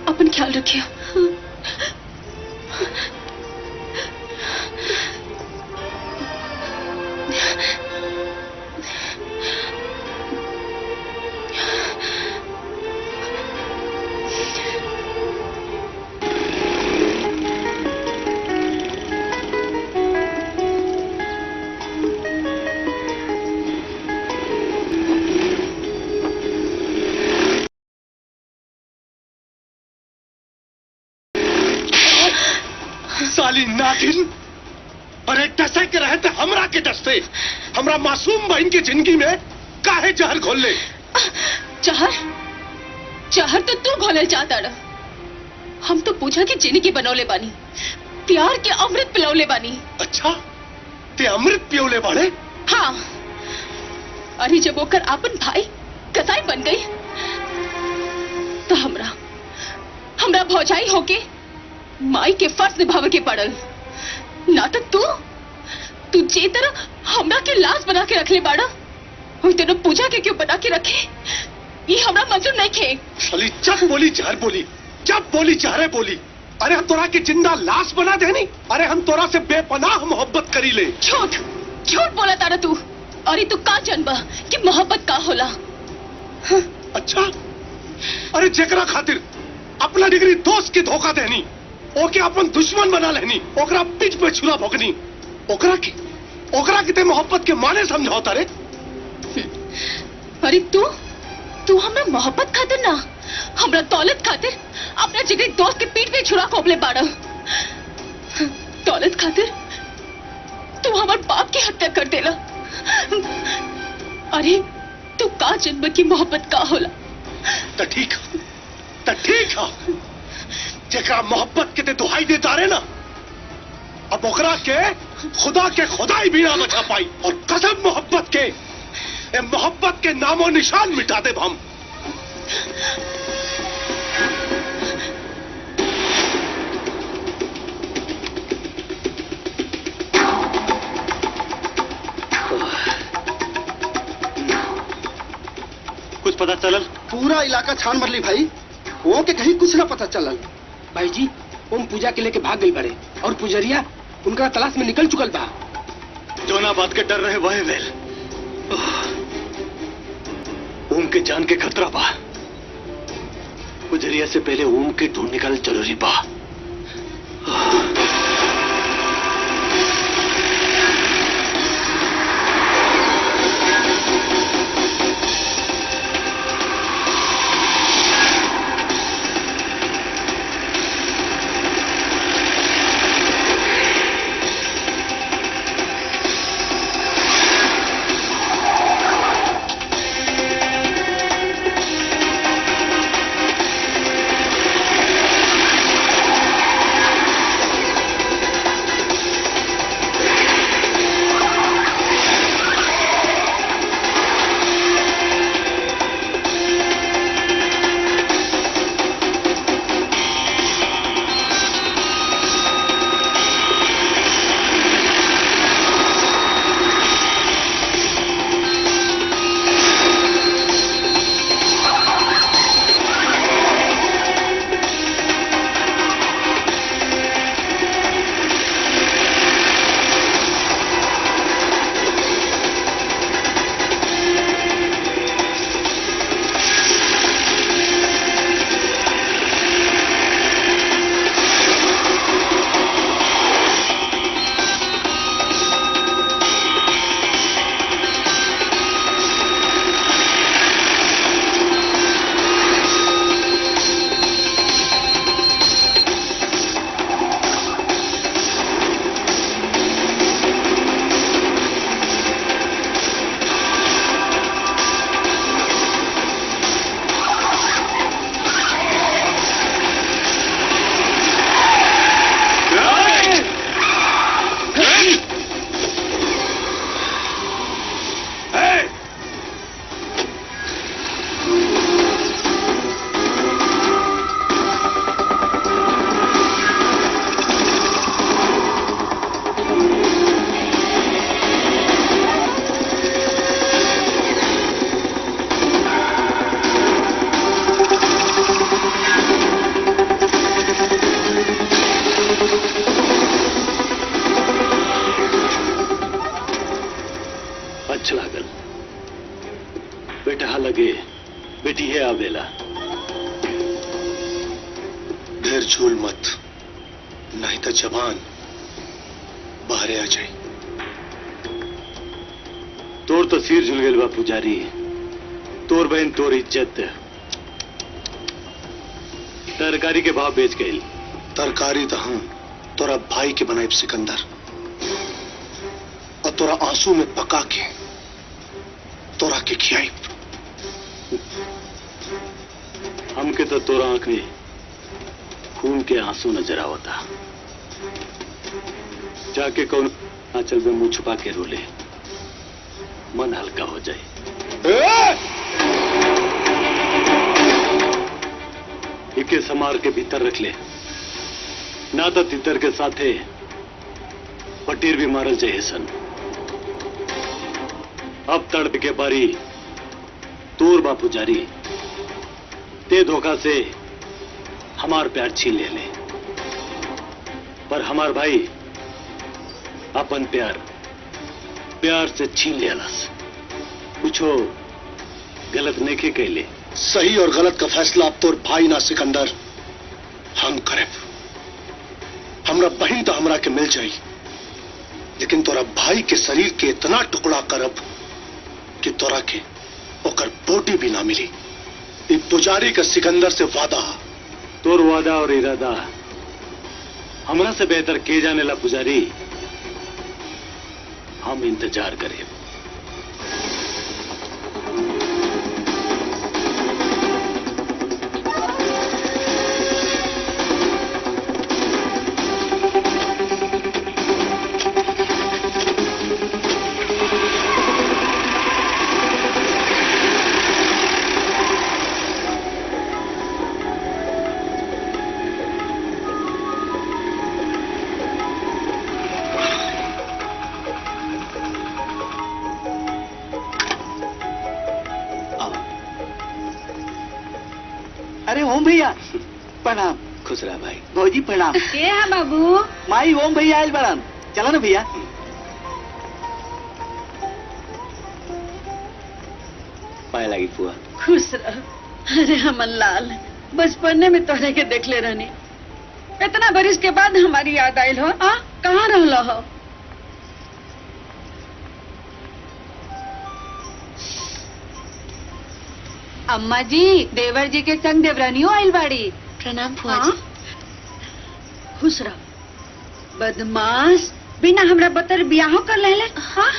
अपन ख्याल रखिए। साली नागिन, अरे डसे के रहते हमरा के डसते, हमरा मासूम बहन की जिंदगी में काहे जहर घोल ले। जहर? जहर तो तू घोलल चाहता रहा। हम तो पूजा की जिंदगी बनौले बानी, प्यार के अमृत पिलौले बानी। अच्छा, ते अमृत पियोले बाड़े? हाँ, अरे जब ओकर आपन भाई कसाई बन गई तो हमरा भौजाई होके माई के फर्ज निभावे के पड़ल। नाटक तू जे तरह हमरा के लाश बना के रख ले बाड़ा, और तेरे पूजा के क्यों बना के रखे? ये हमरा मंजूर नहीं खे। साली जब बोली जहर बोली, जब बोली जहरे बोली। अरे हम तोरा के जिंदा लाश बना देनी? अरे हम तोरा से बेपनाह मोहब्बत करी ले। झूठ बोला तारा तू। अरे तू का जानबा कि मोहब्बत का होला? हाँ? अच्छा, अरे जेकरा खातिर अपना डिग्री दोस्त के धोखा देनी, ओके अपन दुश्मन बना लेनी, ओकरा पीठ पे छुरा भोगनी, ओकरा की ते मोहब्बत के माने समझौता रे? अरे तू हमरा मोहब्बत खातिर ना, हमरा दौलत खातिर अपने जिगरी दोस्त के पीठ पे छुरा खोपले बाड़ा। दौलत खातिर तू हमार बाप की हत्या कर देला। अरे तू का जन्म की मोहब्बत का होला? तो ठीक है, जेकरा मोहब्बत के ते दुहाई देता रे ना, अब ओकरा के खुदा के खुदाई भी ना बचा पाई। और कसम मोहब्बत के, मोहब्बत के नामो निशान मिटा दे हम। कुछ पता चलल? पूरा इलाका छान मरली भाई, वो के कहीं कुछ ना पता चलल। भाई जी, ओम पूजा के लेके भाग गई बड़े, और पुजरिया उनका तलाश में निकल चुकल बा। जो ना बात के डर रहे वह वेल। ओम के जान के खतरा बा। पुजरिया से पहले ओम के ढूंढ निकाल जरूरी बा। लगे बेटी है आवेला। ढेर झूल मत, नहीं तो जवान बाहर आ जाए। तोर तो सिर झुल गए बा पुजारी, तोर बहन तोर इज्जत तरकारी के भाव बेच गई। तरकारी तो हम तोरा भाई के बनाए सिकंदर, और तोरा आंसू में पका के तोरा के खियाई। हमके तो तोरा आंख में खून के आंसू नजर आवता। जाके कौन आंचल में मुंह छुपा के रोले, मन हल्का हो जाए। इके समार के भीतर रख ले, ना तो तितर के साथे पटीर भी मारल चाहिए सन। अब तड़प के बारी तोर बापू जारी, ते धोखा से हमार प्यार छीन ले ले, पर हमार भाई अपन प्यार से छीन लेलस। कुछो गलत नहीं के कहले। सही और गलत का फैसला अब तोर भाई ना सिकंदर हम करे। हमरा बहन तो हमरा के मिल जाई, लेकिन तोरा भाई के शरीर के इतना टुकड़ा करब कि तोरा के ओकर बोटी भी ना मिली। ई पुजारी का सिकंदर से वादा। तोर वादा और इरादा हमरा से बेहतर के जाने ला पुजारी। हम इंतजार करें। अरे ओम भैया प्रणाम। खुश रहा भाई। भौजी प्रणाम। के है बाबू? माई ओम भैया आयल बड़ान, चला ना भैया। पाए लगी फुआ। खुश रह। अरे हमन लाल, बचपने में तोहरे के देख ले रहनी, इतना बरिस के बाद हमारी याद आयल हो। कहाँ रहलो हो? अम्मा जी, देवर जी के संग देवरानियों आइल बाड़ी। प्रणाम फुआ जी। खुश रह। बदमाश, बिना हमरा बतर बियाहो कर लेले। हाँ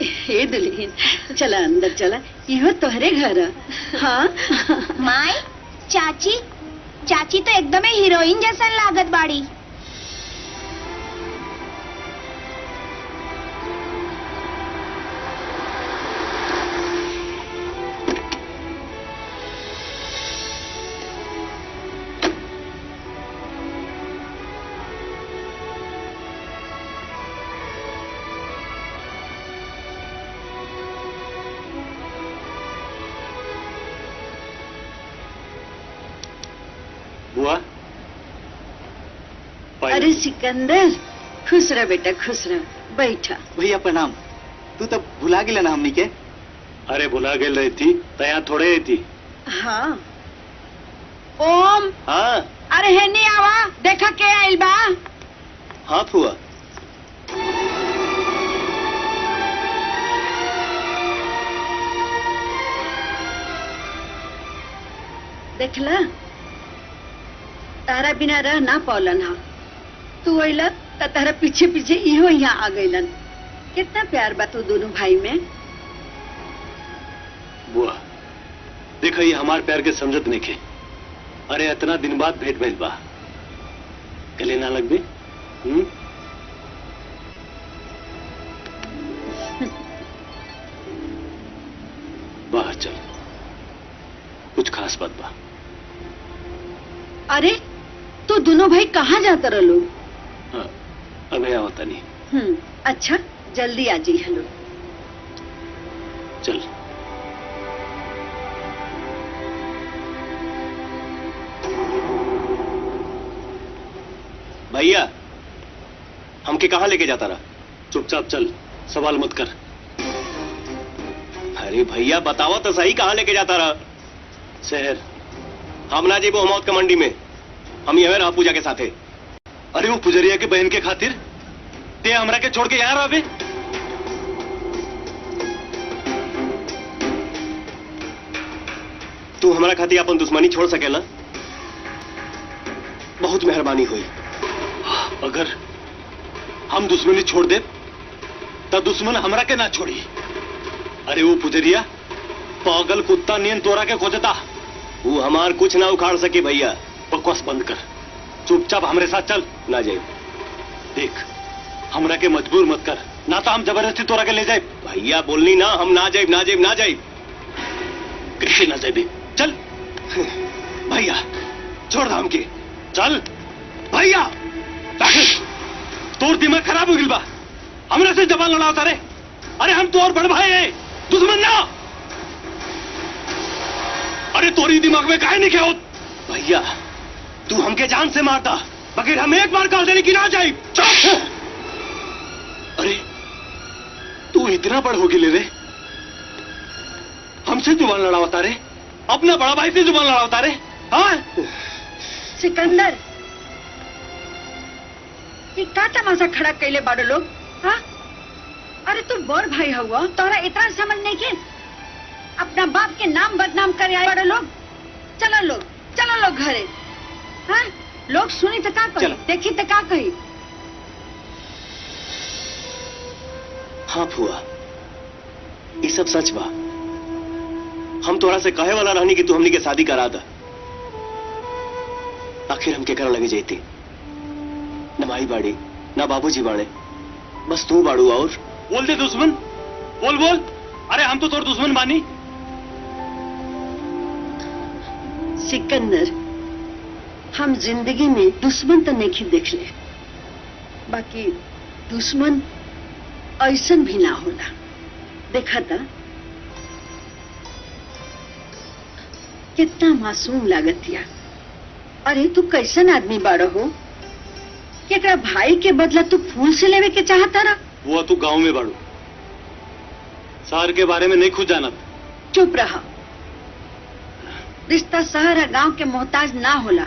हे दुल्हन, चला अंदर चला, इहो तोहरे घर। हाँ माई, चाची तो एकदम हीरोइन जैसा लागत बाड़ी। बुआ, अरे सिकंदर, खुश रह बेटा, खुश रह। बैठा। भैया प्रणाम। तू तो भुला गेला ना हमनी के। अरे भुला गेल रही थी, तया थोड़े ही थी। हाँ ओम। हाँ। अरे है नहीं आवा, देखा के आइल बा। हाँ फुआ। देखला, तारा बिना रह ना पौलन। हा तू अइला त तारा पीछे पीछे इहो यहाँ आ गइलन। कितना प्यार बा तू दोनों भाई में। बुआ देखा, ये हमार प्यार के समझत नहीं के। अरे इतना दिन बाद भेंट भइल बा, गले ना लग भी। बाहर चल, कुछ खास बात बा। अरे तो दोनों भाई कहाँ जाता रहो? हाँ, अबे होता नहीं। अच्छा, जल्दी आ जी। हेलो चल। भैया, हमके कहाँ लेके जाता रहा? चुपचाप चल, सवाल मत कर। अरे भैया बताओ तो सही, कहाँ लेके जाता रहा? शहर हम ना जेबो मौत का मंडी में, हम यह रहा पूजा के साथे। अरे वो पुजरिया के बहन के खातिर ते हमरा के छोड़ के यहाँ रहे? तू हमारा खातिर अपन दुश्मनी छोड़ सकेला? बहुत मेहरबानी हुई। अगर हम दुश्मनी छोड़ दे तो दुश्मन हमरा के ना छोड़ी। अरे वो पुजरिया पागल कुत्ता नियन तोरा के खोजता। वो हमार कुछ ना उखाड़ सके भैया। बकवास बंद कर, चुपचाप हमरे साथ चल। ना जाए। देख हमरा के मजबूर मत कर, ना तो हम जबरदस्ती तोरा के ले जाए। भैया बोलनी ना, हम ना जाए ना जाए ना जाए। कैसे ना जाए? चल भैया छोड़ दाम के चल। भैया तोर दिमाग खराब हो गई बा, हमरे से जबान लड़ाता रे। अरे हम तो और बड़ भाई है, दुश्मन ना। अरे तोरी दिमाग में काहे नहीं क्या? भैया तू हमके जान से मारता, बगैर हम एक बार कह देने की ना जाए। अरे तू इतना बड़ हो गई रे, हमसे जुबान लड़ावता रे, अपना बड़ा भाई से जुबान लड़ावता रे। हाँ सिकंदर, ये का तमाशा खड़ा कैले बाड़ो लोग? हाँ अरे तू बड़ भाई हुआ, तोरा इतना समझ नहीं के अपना बाप के नाम बदनाम करे आए बाड़ो लोग। चलो लोग घरे। हाँ लोग सुनी तो का कही, देखी तो का कही। हाँ फुआ, ये सब सच बा। हम तोरा से कहे वाला रहनी कि तू हमनी के शादी करा दा। आखिर हम के कर लगे जेती। न माई बाड़ी ना बाबूजी बाड़े, बस तू बाड़ू। और बोल दे दुश्मन, बोल बोल। अरे हम तो तोर दुश्मन बानी। सिकंदर, हम जिंदगी में दुश्मन तो नहीं देख ले, बाकी दुश्मन ऐसन भी ना होला। देखा था कितना मासूम लागतिया। अरे तू कैसन आदमी बाड़ो हो कि एकरा भाई के बदला तू फूल से लेवे के चाहता रहा? वो तू गांव में बाड़ू, शहर के बारे में नहीं खुद जानत। चुप रहा। रिश्ता शहर और गांव के मोहताज ना होला,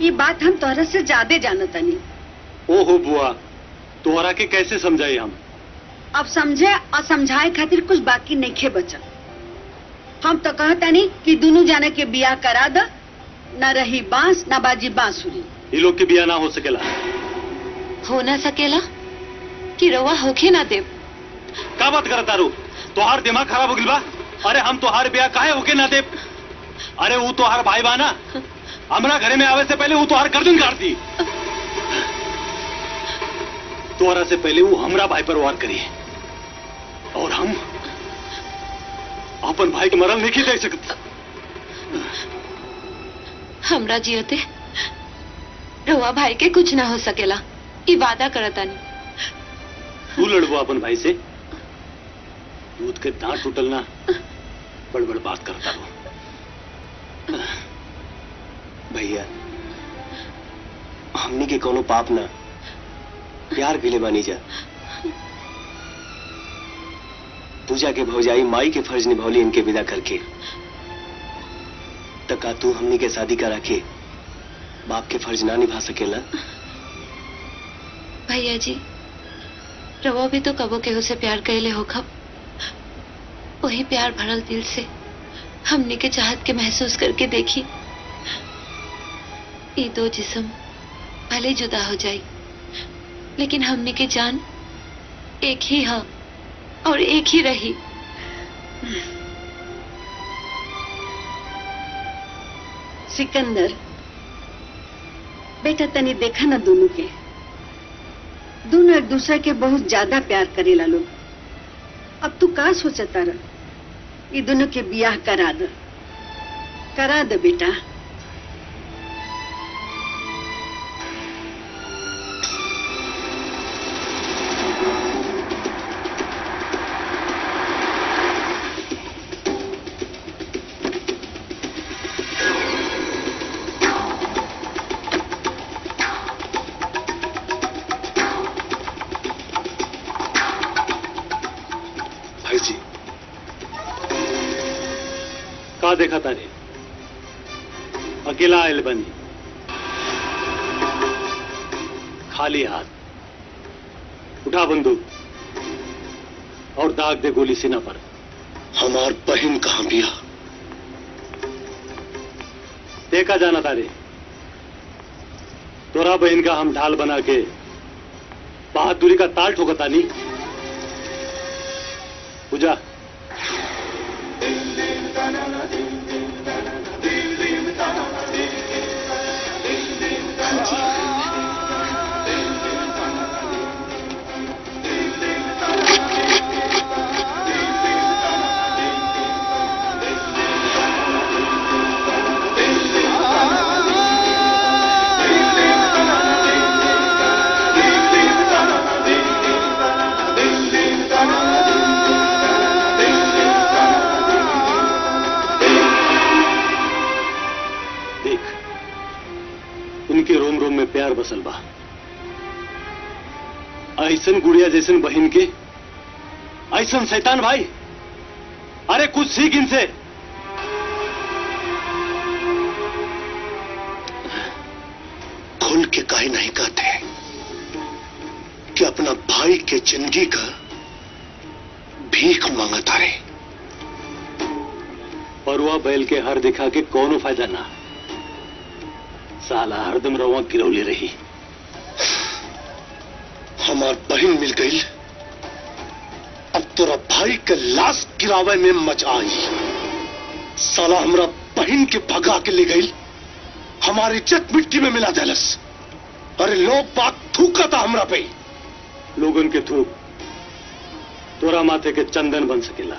ये बात हम तोहरा से ज्यादा जानतानी। ओहो बुआ, तोहरा के कैसे समझाई हम? अब समझे और समझाए खातिर कुछ बाकी नहीं खे बचल। हम तो कहता नहीं कि दोनों जाने के बियाह करा द, न रही बांस न बाजी बांसुरी। ये लोग के बियाह ना हो सकेला। हो ना सकेला कि रवा होके ना देव? का बात करता रू? तोहार दिमाग खराब हो गई बा? अरे हम तोहार बियाह काहे होके ना देव? अरे वो तोहार भाई बा ना, हमरा घरे में आवे से पहले वो तोहार गर्दन काटती। तोहरा से पहले वो हमरा भाई पर वार करी, और हम अपन भाई के मरल नहीं देख सकते। हमरा जियते रवा भाई के कुछ ना हो सकेला, ये वादा करता नहीं। तू लड़बो अपन भाई से? दूध के दांत टूटलना बड़ बात करता हो। भैया हमनी के कोनो पाप ना, प्यार के लिए बानी जा। पूजा के भौजाई माई के फर्ज निभौली इनके विदा करके, तका तू हमनी के शादी करा के बाप के फर्ज ना निभा सकेला? भैया जी, रवा भी तो कबो केहू से प्यार कैले हो खब, वही प्यार भरल दिल से हमने के चाहत के महसूस करके देखी। ये दो जिस्म भले जुदा हो जाए, लेकिन हमने के जान एक ही है और एक ही रही। सिकंदर बेटा, तनी देखा ना दोनों के, दोनों एक दूसरे के बहुत ज्यादा प्यार करेला लोग। अब तू का सोचता रहा? ये दोनों के बियाह करा दे बेटा। का देखा तारे? अकेला आयल बनी, खाली हाथ। उठा बंदूक और दाग दे गोली सीना पर। हमार बहन कहां बिया? देखा जाना तारे, तोरा बहन का हम ढाल बना के बहादुरी का ताल ठोकता नहीं। पूजा रोम रोम में प्यार बसल बा। ऐसन गुड़िया जैसन बहन के ऐसन शैतान भाई। अरे कुछ सीख इनसे। खुल के काहे नहीं कहते कि अपना भाई के जिंदगी का भीख मांगता रे? परुआ बैल के हर दिखा के कोनो फायदा ना। साला हरदम रवा गिरौली रही। हमार बहन मिल गई, अब तोरा भाई के लाश गिरावे में मजा आई। साला हमरा बहन के भगा के ले गई, हमारी इज्जत मिट्टी में मिला देलस। अरे लोग बात थूका था हमरा पे। लोगन के थूक तोरा माथे के चंदन बन सकेला।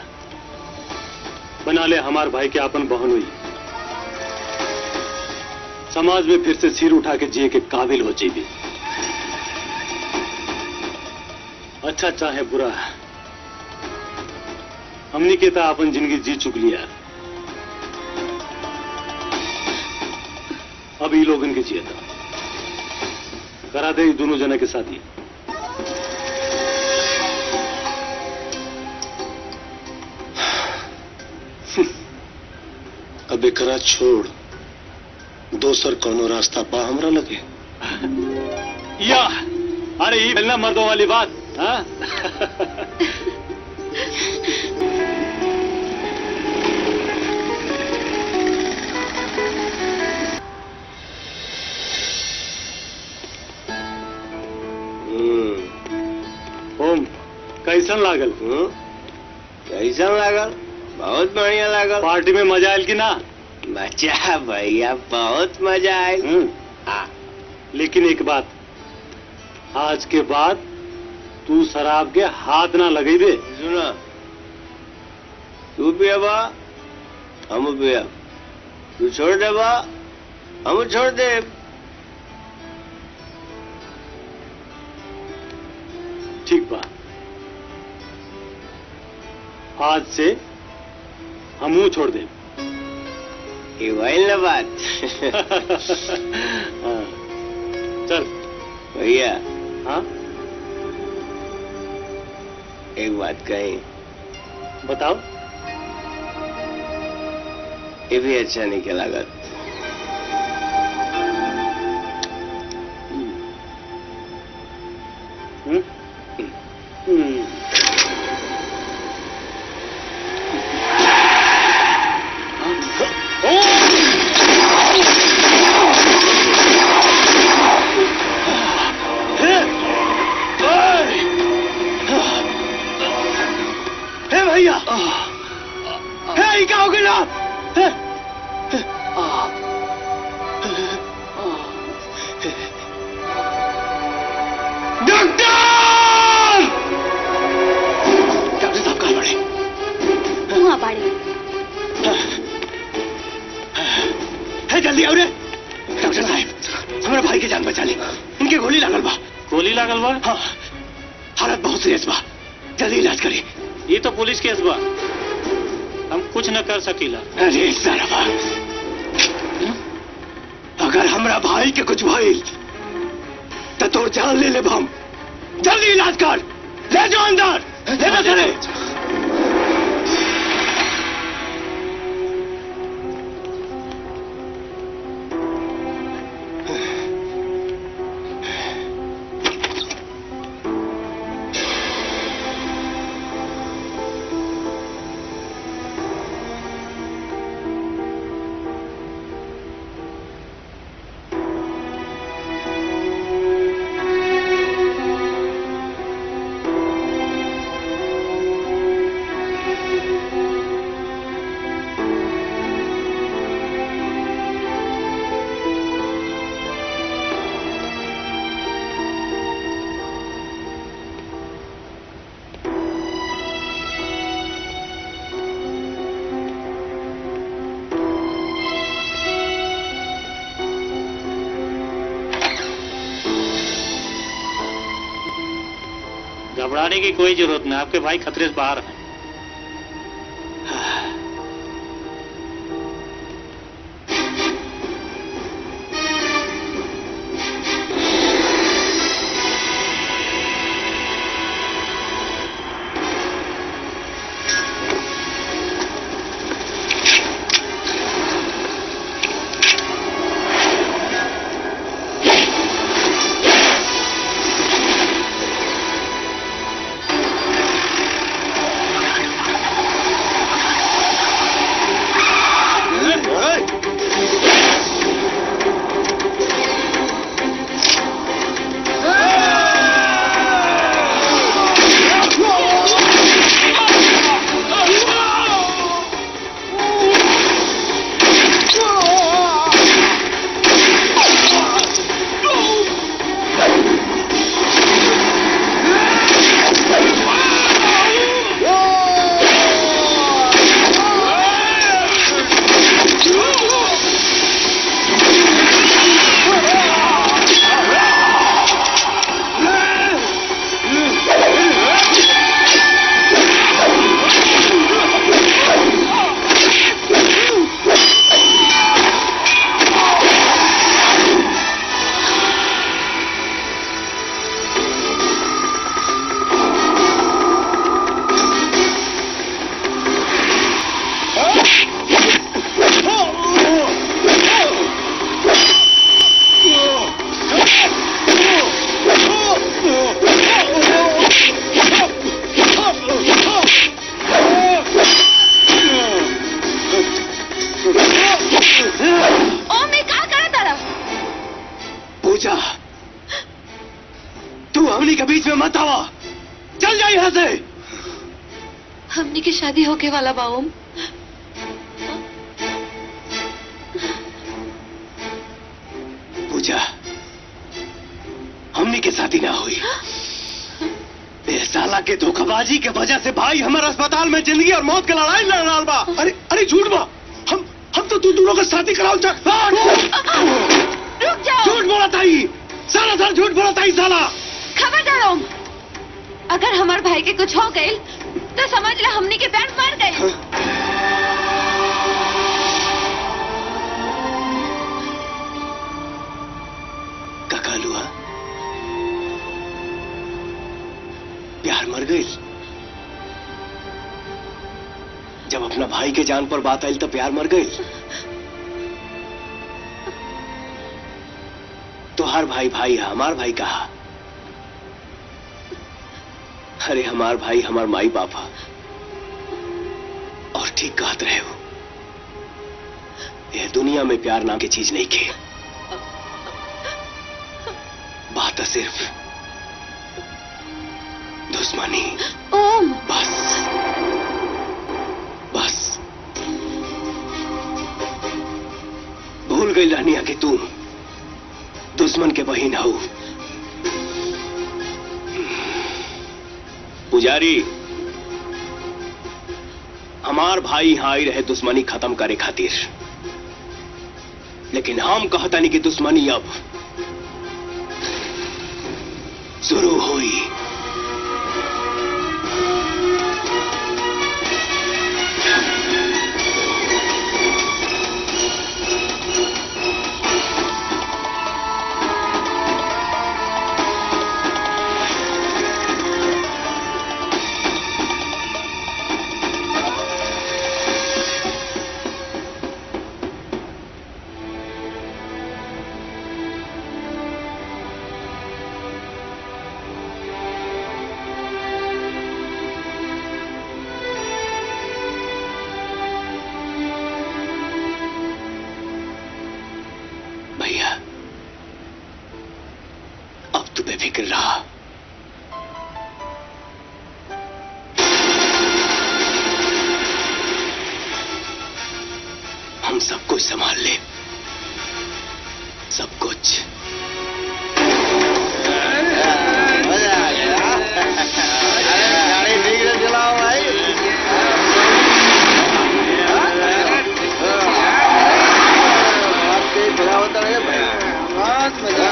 बना ले हमार भाई के आपन बहन हुई। समाज में फिर से सिर उठा के जिए के काबिल हो जाएगी। अच्छा चाहे बुरा, हमने के तो अपन जिंदगी जी चुक लिया। अब ये लोगन के जिया था करा दे दोनों जना के साथ ही। अब एकरा छोड़ दोसर कोनो रास्ता बा हमरा लगे? या अरे ये मिलना मर्दों वाली बात। हाँ? ओम कैसन लागल? कैसन लागल? बहुत बढ़िया लागल। पार्टी में मजा आयल कि ना? मजा भैया, बहुत मजा आयल। हाँ, लेकिन एक बात, आज के बाद तू शराब के हाथ ना लगे दे। सुना, तू पियाबा हम पिया, तू छोड़ देबा हम छोड़ दे। ठीक बा, आज से हमू छोड़ दे। ये वही ना बात। हाँ, चल भैया। हाँ, एक बात कही। बताओ। ये भी अच्छा नहीं क्या लागत? भैया, क्या हो गया? डॉक्टर! डॉक्टर साहब कहाँ पड़े? वहां पड़े। है जल्दी आओ रे। डॉक्टर साहब, हमारे भाई की जान बचा ली। इनके गोली लागल बा। गोली लागल बा? हाँ, हालत बहुत सीरियस बा, जल्दी इलाज करी। ये तो पुलिस केस बा, हम कुछ न कर सकीला। अरे सारा, अगर हमरा भाई के कुछ भइल तो तोर जान ले हम। जल्दी इलाज कर, ले जाओ अंदर, ले चले। घबराने की कोई जरूरत नहीं, आपके भाई खतरे से बाहर हैं। पूजा, तू हमनी के बीच में मत आवा, चल जा यहाँ से। हमनी की शादी होके वाला बा ओम। पूजा, हमनी के शादी ना हुई। ये साला के धोखाबाजी के वजह से भाई हमारे अस्पताल में जिंदगी और मौत की लड़ाई लड़ रहा बा। अरे अरे झूठ बा, हम तो तू दोनों का शादी कराओ। रुक जाओ। झूठ बोला ताई, साला झूठ बोला ताई साला। खबरदार ओम, अगर हमारे भाई के कुछ हो गए तो समझ ले हमनी के पैर मर गए। ककालुआ, प्यार मर गई। जब अपना भाई के जान पर बात आई तो प्यार मर गई। तो हर भाई भाई है, हमार भाई कहा। अरे हमार भाई हमार माई बापा। और ठीक कहत रहे हो, यह दुनिया में प्यार नाम की चीज नहीं के। बात है सिर्फ दुश्मनी। ओम, बस बस भूल गई रानिया कि तुम दुश्मन के बहिन हो। पुजारी, हमार भाई यहां आई रहे दुश्मनी खत्म करे खातिर, लेकिन हम कहता नहीं कि दुश्मनी अब शुरू हुई। भैया, अब तू बेफिक्र रहा। हम सब कुछ संभाल ले, सब कुछ। चलाओ भाई। बहुत मजा।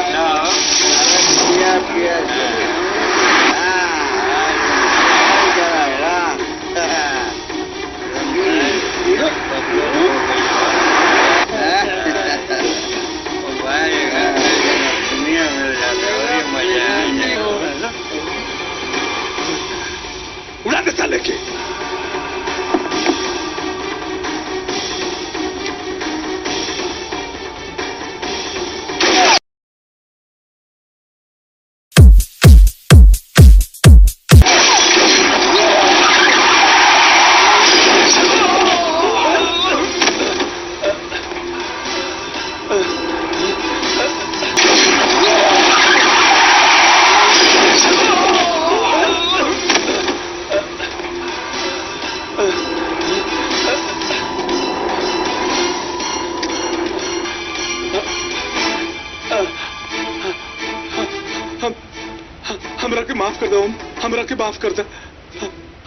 हमरा के माफ कर दो ओम, हमरा के माफ कर दे।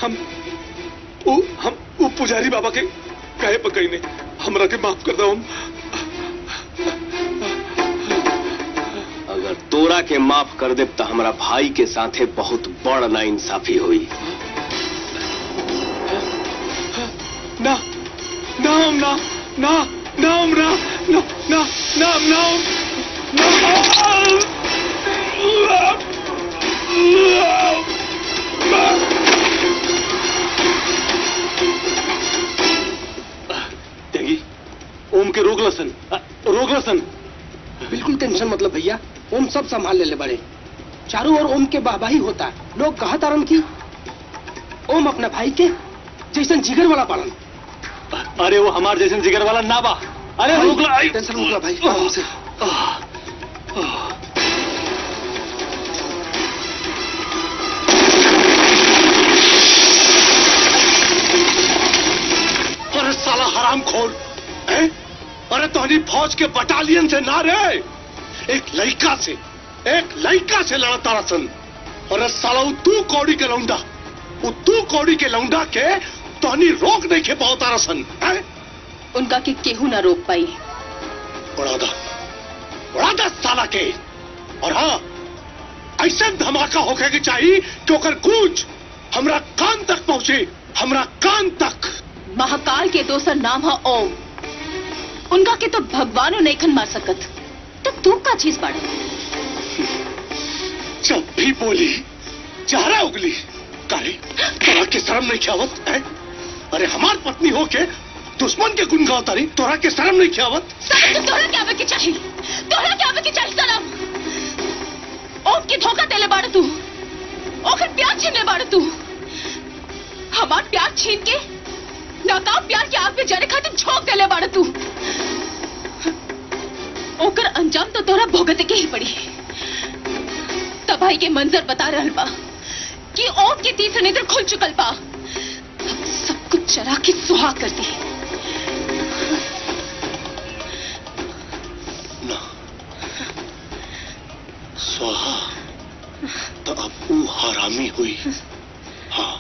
हम वो पुजारी बाबा के कहे पकई ने, हमरा के माफ कर दो ओम। अगर तोरा के माफ कर दे तो हमारा भाई के साथे बहुत बड़ ना इंसाफी हुई। ना ना ओम, ना ना ना ओम, ना ना ना ना ना ओम, त्यागी ओम के रोक लसन, रोक लसन। बिल्कुल टेंशन मतलब भैया, ओम सब संभाल ले बड़े। चारों ओर ओम के वाहवाही होता। लोग कहा तारन की ओम अपना भाई के जैसन जिगर वाला पालन। अरे वो हमारे जैसन जिगर वाला ना बा। अरे रोक ला, टेंशन रोक ला भाई, आराम से। अरे साला हरामखोर, अरे तोहनी फौज के बटालियन से ना रे, एक लड़का से लड़ा तारा सन। अरे साला वो तू कौड़ी के लौंडा के तोहनी रोक नहीं के पाओ तारा सन। उनका के केहू ना रोक पाई। उड़ा दा साला के। और हाँ, ऐसा धमाका होके की चाहिए कि ओकर गूंज हमरा कान तक पहुंचे, हमरा कान तक। महाकाल के दोसर नाम है ओम। उनका के तो भगवानों नहीं खन मार सकत, तो तू का चीज बाड़े। जब भी बोली चेहरा उगली करे, तोरा के शर्म नहीं खियावत है? अरे हमार पत्नी हो के दुश्मन के गुण गाओ तारी, तोरा के शर्म नहीं खियावत? तोरा क्या आवे की चाहिए? तोरा क्या आवे की चाहिए सलाम? ओम के धोखा देले बाड़ तू, ओकर प्यार छीनले बाड़ तू। हमार प्यार छीन के नाकाम प्यार के आग में जरे खातिर झोंक देले बाड़ तू। ओकर अंजाम तो तोरा भोगते के ही पड़ी। तबाही के मंजर बता रहल बा कि ओम के तीसरा नेत्र खुल चुकल बा। अब सब कुछ चरा के सुहा कर दी। ना स्वाहा तो अब वो हरामी हुई। हाँ,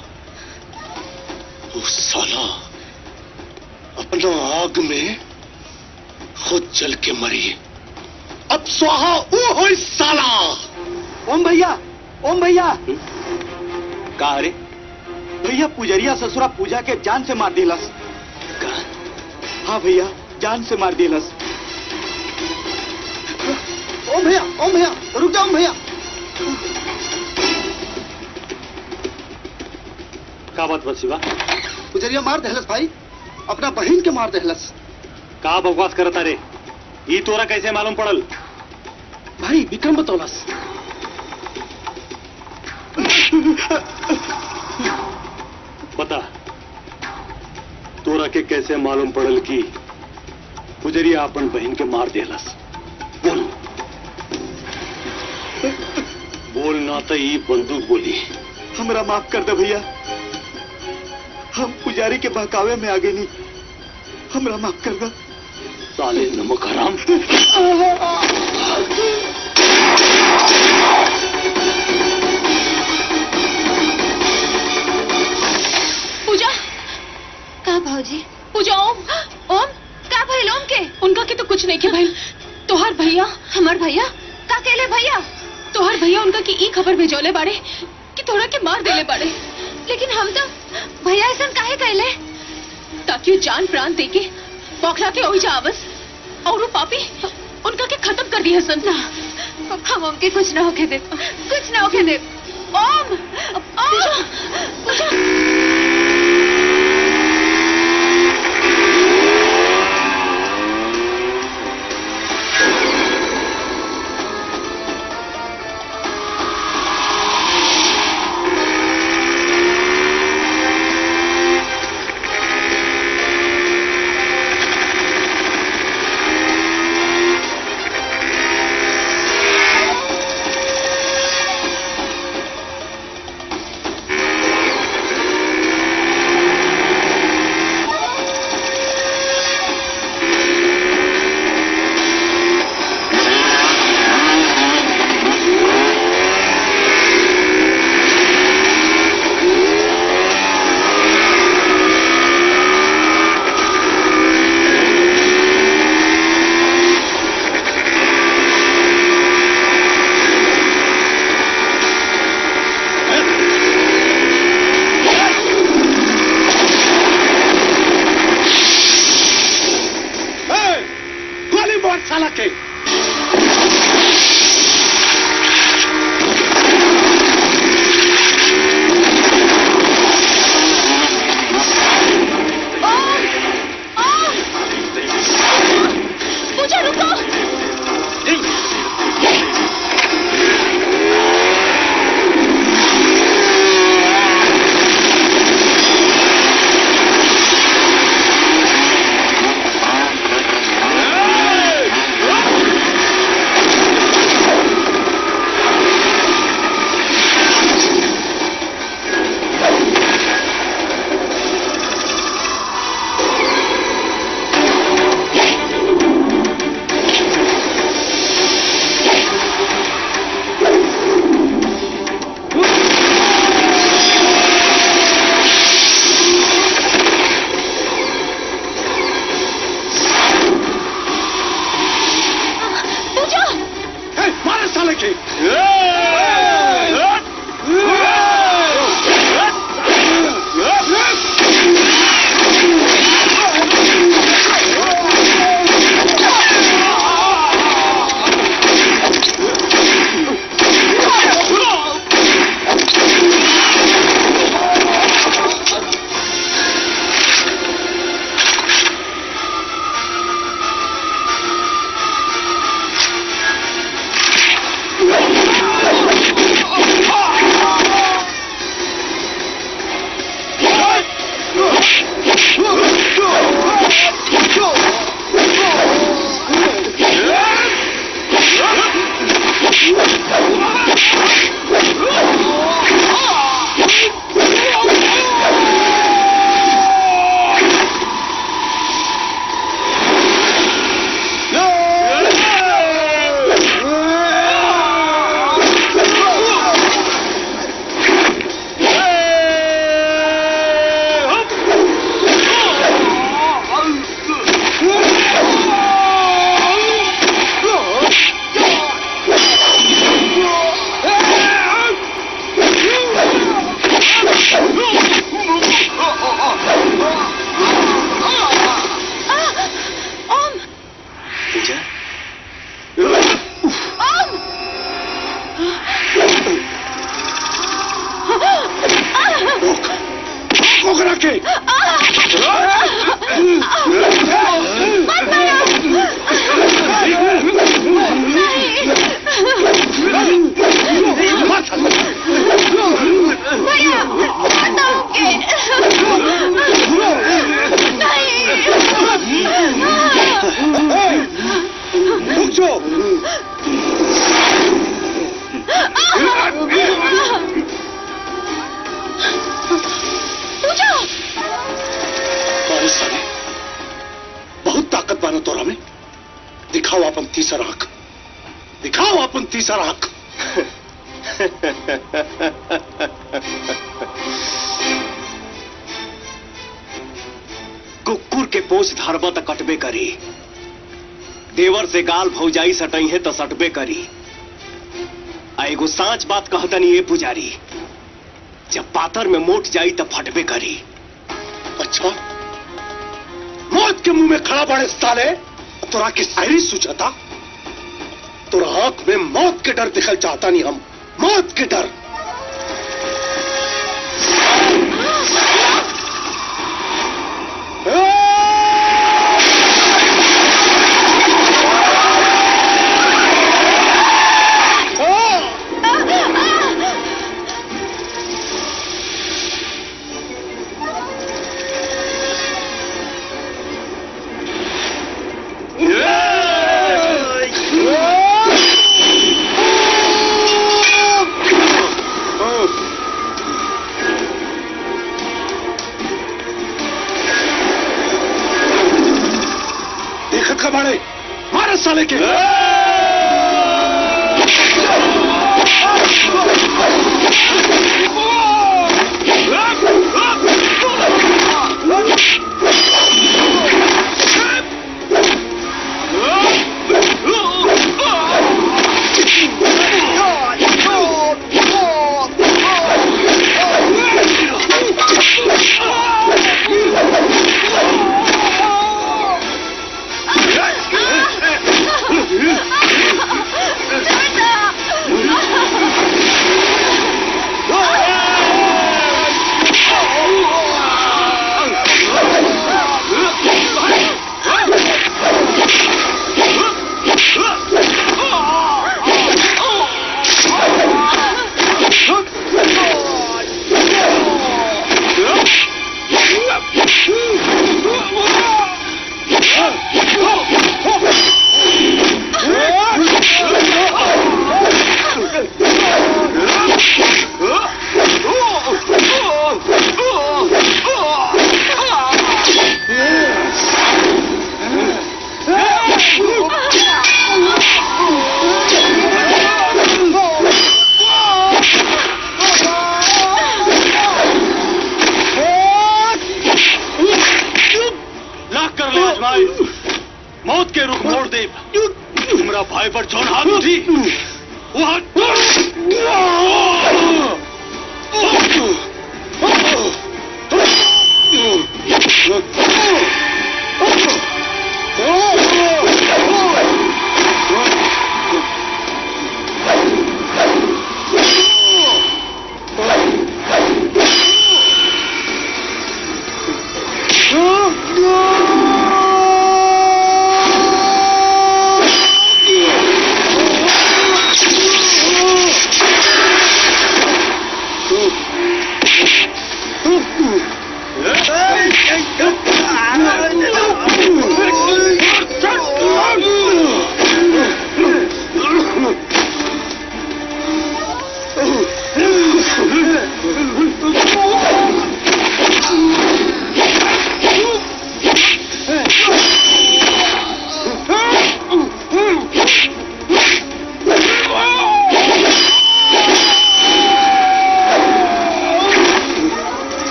वो साला अपना आग में खुद जल के मरी। अब स्वाहा वो हो साला। ओम भैया, ओम भैया। का रे? भैया पुजरिया ससुरा पूजा के जान से मार दिलस। हाँ भैया, जान से मार दिलस। ओम भैया रुक जाओ भैया। का बात बस शिवा? पुजरिया मार दहलस भाई, अपना बहन के मार दहलस। का बकवास करता रे? ई तोरा कैसे मालूम पड़ल? भाई विक्रम बतौलस। बता, तोरा के कैसे मालूम पड़ल कि पुजरिया अपन बहन के मार देलस? बोल बोल ना तो ई बंदूक बोली। हमरा माफ कर दे भैया, हम पुजारी के बहकावे में आगे नहीं, हमरा माफ कर दे। साले नमक हराम। पूजा का भाजी? पूजा ओम का भइल ओम के? उनका के तो कुछ नहीं के भइल। तोहर भैया, हमार भैया का केले भैया? तोहर भैया उनका की ई खबर भेजौले बाड़े कि तोरा के मार देले बाड़े। लेकिन हम तो भैया ऐसा काहे कहले? ताकि वो जान प्राण देके बौखला के ओही जावस और वो पापी उनका के खत्म कर दी हसन। हम उनके कुछ ना होके दे, कुछ ना होके दे। ओम पूजा के। रुक जाओ। साले बहुत ताकत बानो तोरा में। दिखाओ अपन तीसरा आंख, दिखाओ अपन तीसरा आंख। कुकुर के पोछ धरबा त कटबे करी, देवर से गाल भौजाई सटई है तो सटबे करी। आ एगो सांच बात कहतनी ये पुजारी, जब पाथर में मोट जाई तो फटबे करी। अच्छा, मौत के मुंह में खड़ा बड़े साले, तोरा की शायरी सुझाता। तोरा आंख में मौत के डर दिखल चाहता नहीं हम, मौत के डर। मारे साले के। मौत के रुख मोड़ दे। तुम्हारा भाई पर जौन हाथ उठी वो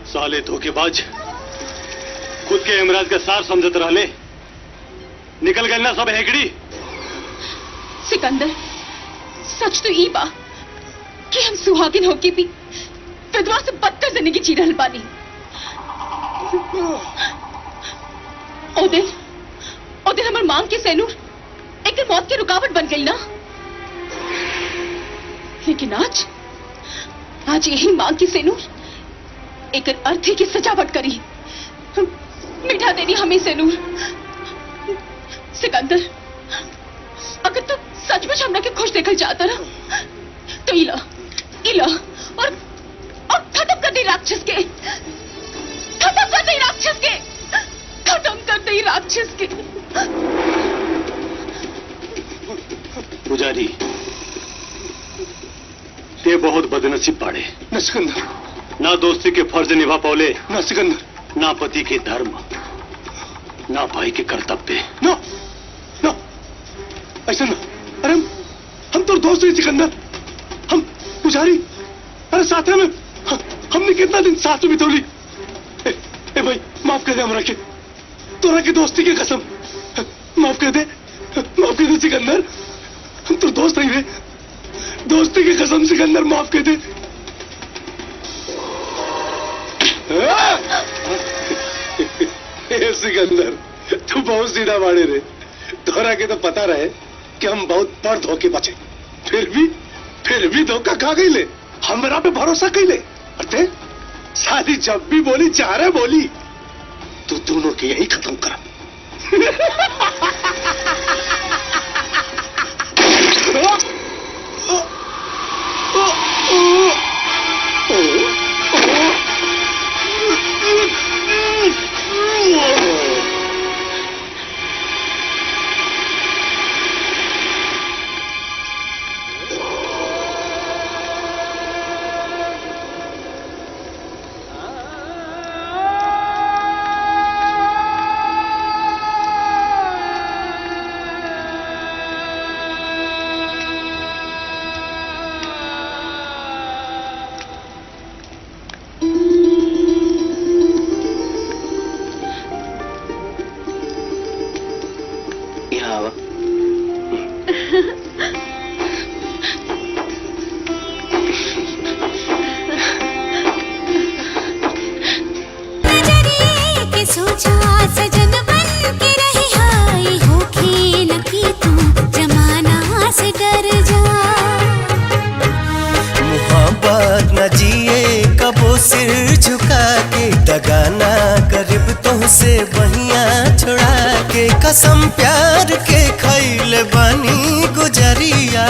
साले धोखेबाज, खुद के इमराज का सार समझत रहले, निकल गए ना सब हेगड़ी। सिकंदर, सच तो ई बा कि हम सुहागिन होके भी विधवा से बदतर जिंदगी जी रहल बानी। ओ दिन हमर मांग के सेनूर एक मौत की रुकावट बन गई ना, लेकिन आज यही मांग की सेनूर एक अर्थी की सजावट करी, मिठा देनी हमें सेनूर। सिकंदर, अगर तू सचमुच हमरा के खुश देखल चाहता ना तो इला और खत्म कर दे राक्षस के, खत्म कर दे राक्षस के, खत्म कर दे राक्षस के। पुजारी, ते बहुत बदनसीब पाड़े। न सिकंदर, ना दोस्ती के फर्ज निभा पाओले, न सिकंदर, ना पति के धर्म, ना भाई के कर्तव्य। नो नो, ऐसा ना। अरे हम तो दोस्त हैं सिकंदर, हम पुजारी, अरे साथ में हमने कितना दिन साथ में बितौली। ए भाई, माफ कर दे हमरा के, तोरा के दोस्ती की कसम, माफ कर दे सिकंदर, हम तो दोस्त नहीं रहे, दोस्ती की कसम सिकंदर, माफ कर दे। सिकंदर, तू बहुत सीधा बाड़े रे, तोरा के तो पता रहे कि हम बहुत बड़ धोखे बचे, फिर भी धोखा खा गई ले, हमरा पे भरोसा कैले। अरे शादी जब भी बोली, चाह रहे बोली, तू दोनों के यही खत्म करा। सजन बन के रही हाय होके न कि तू जमाना से डर जा। मोहब्बत न जिए कबो सिर झुका के, दगाना करीब तुमसे बहिया छोड़ा के, कसम प्यार के खैले बनी गुजरिया।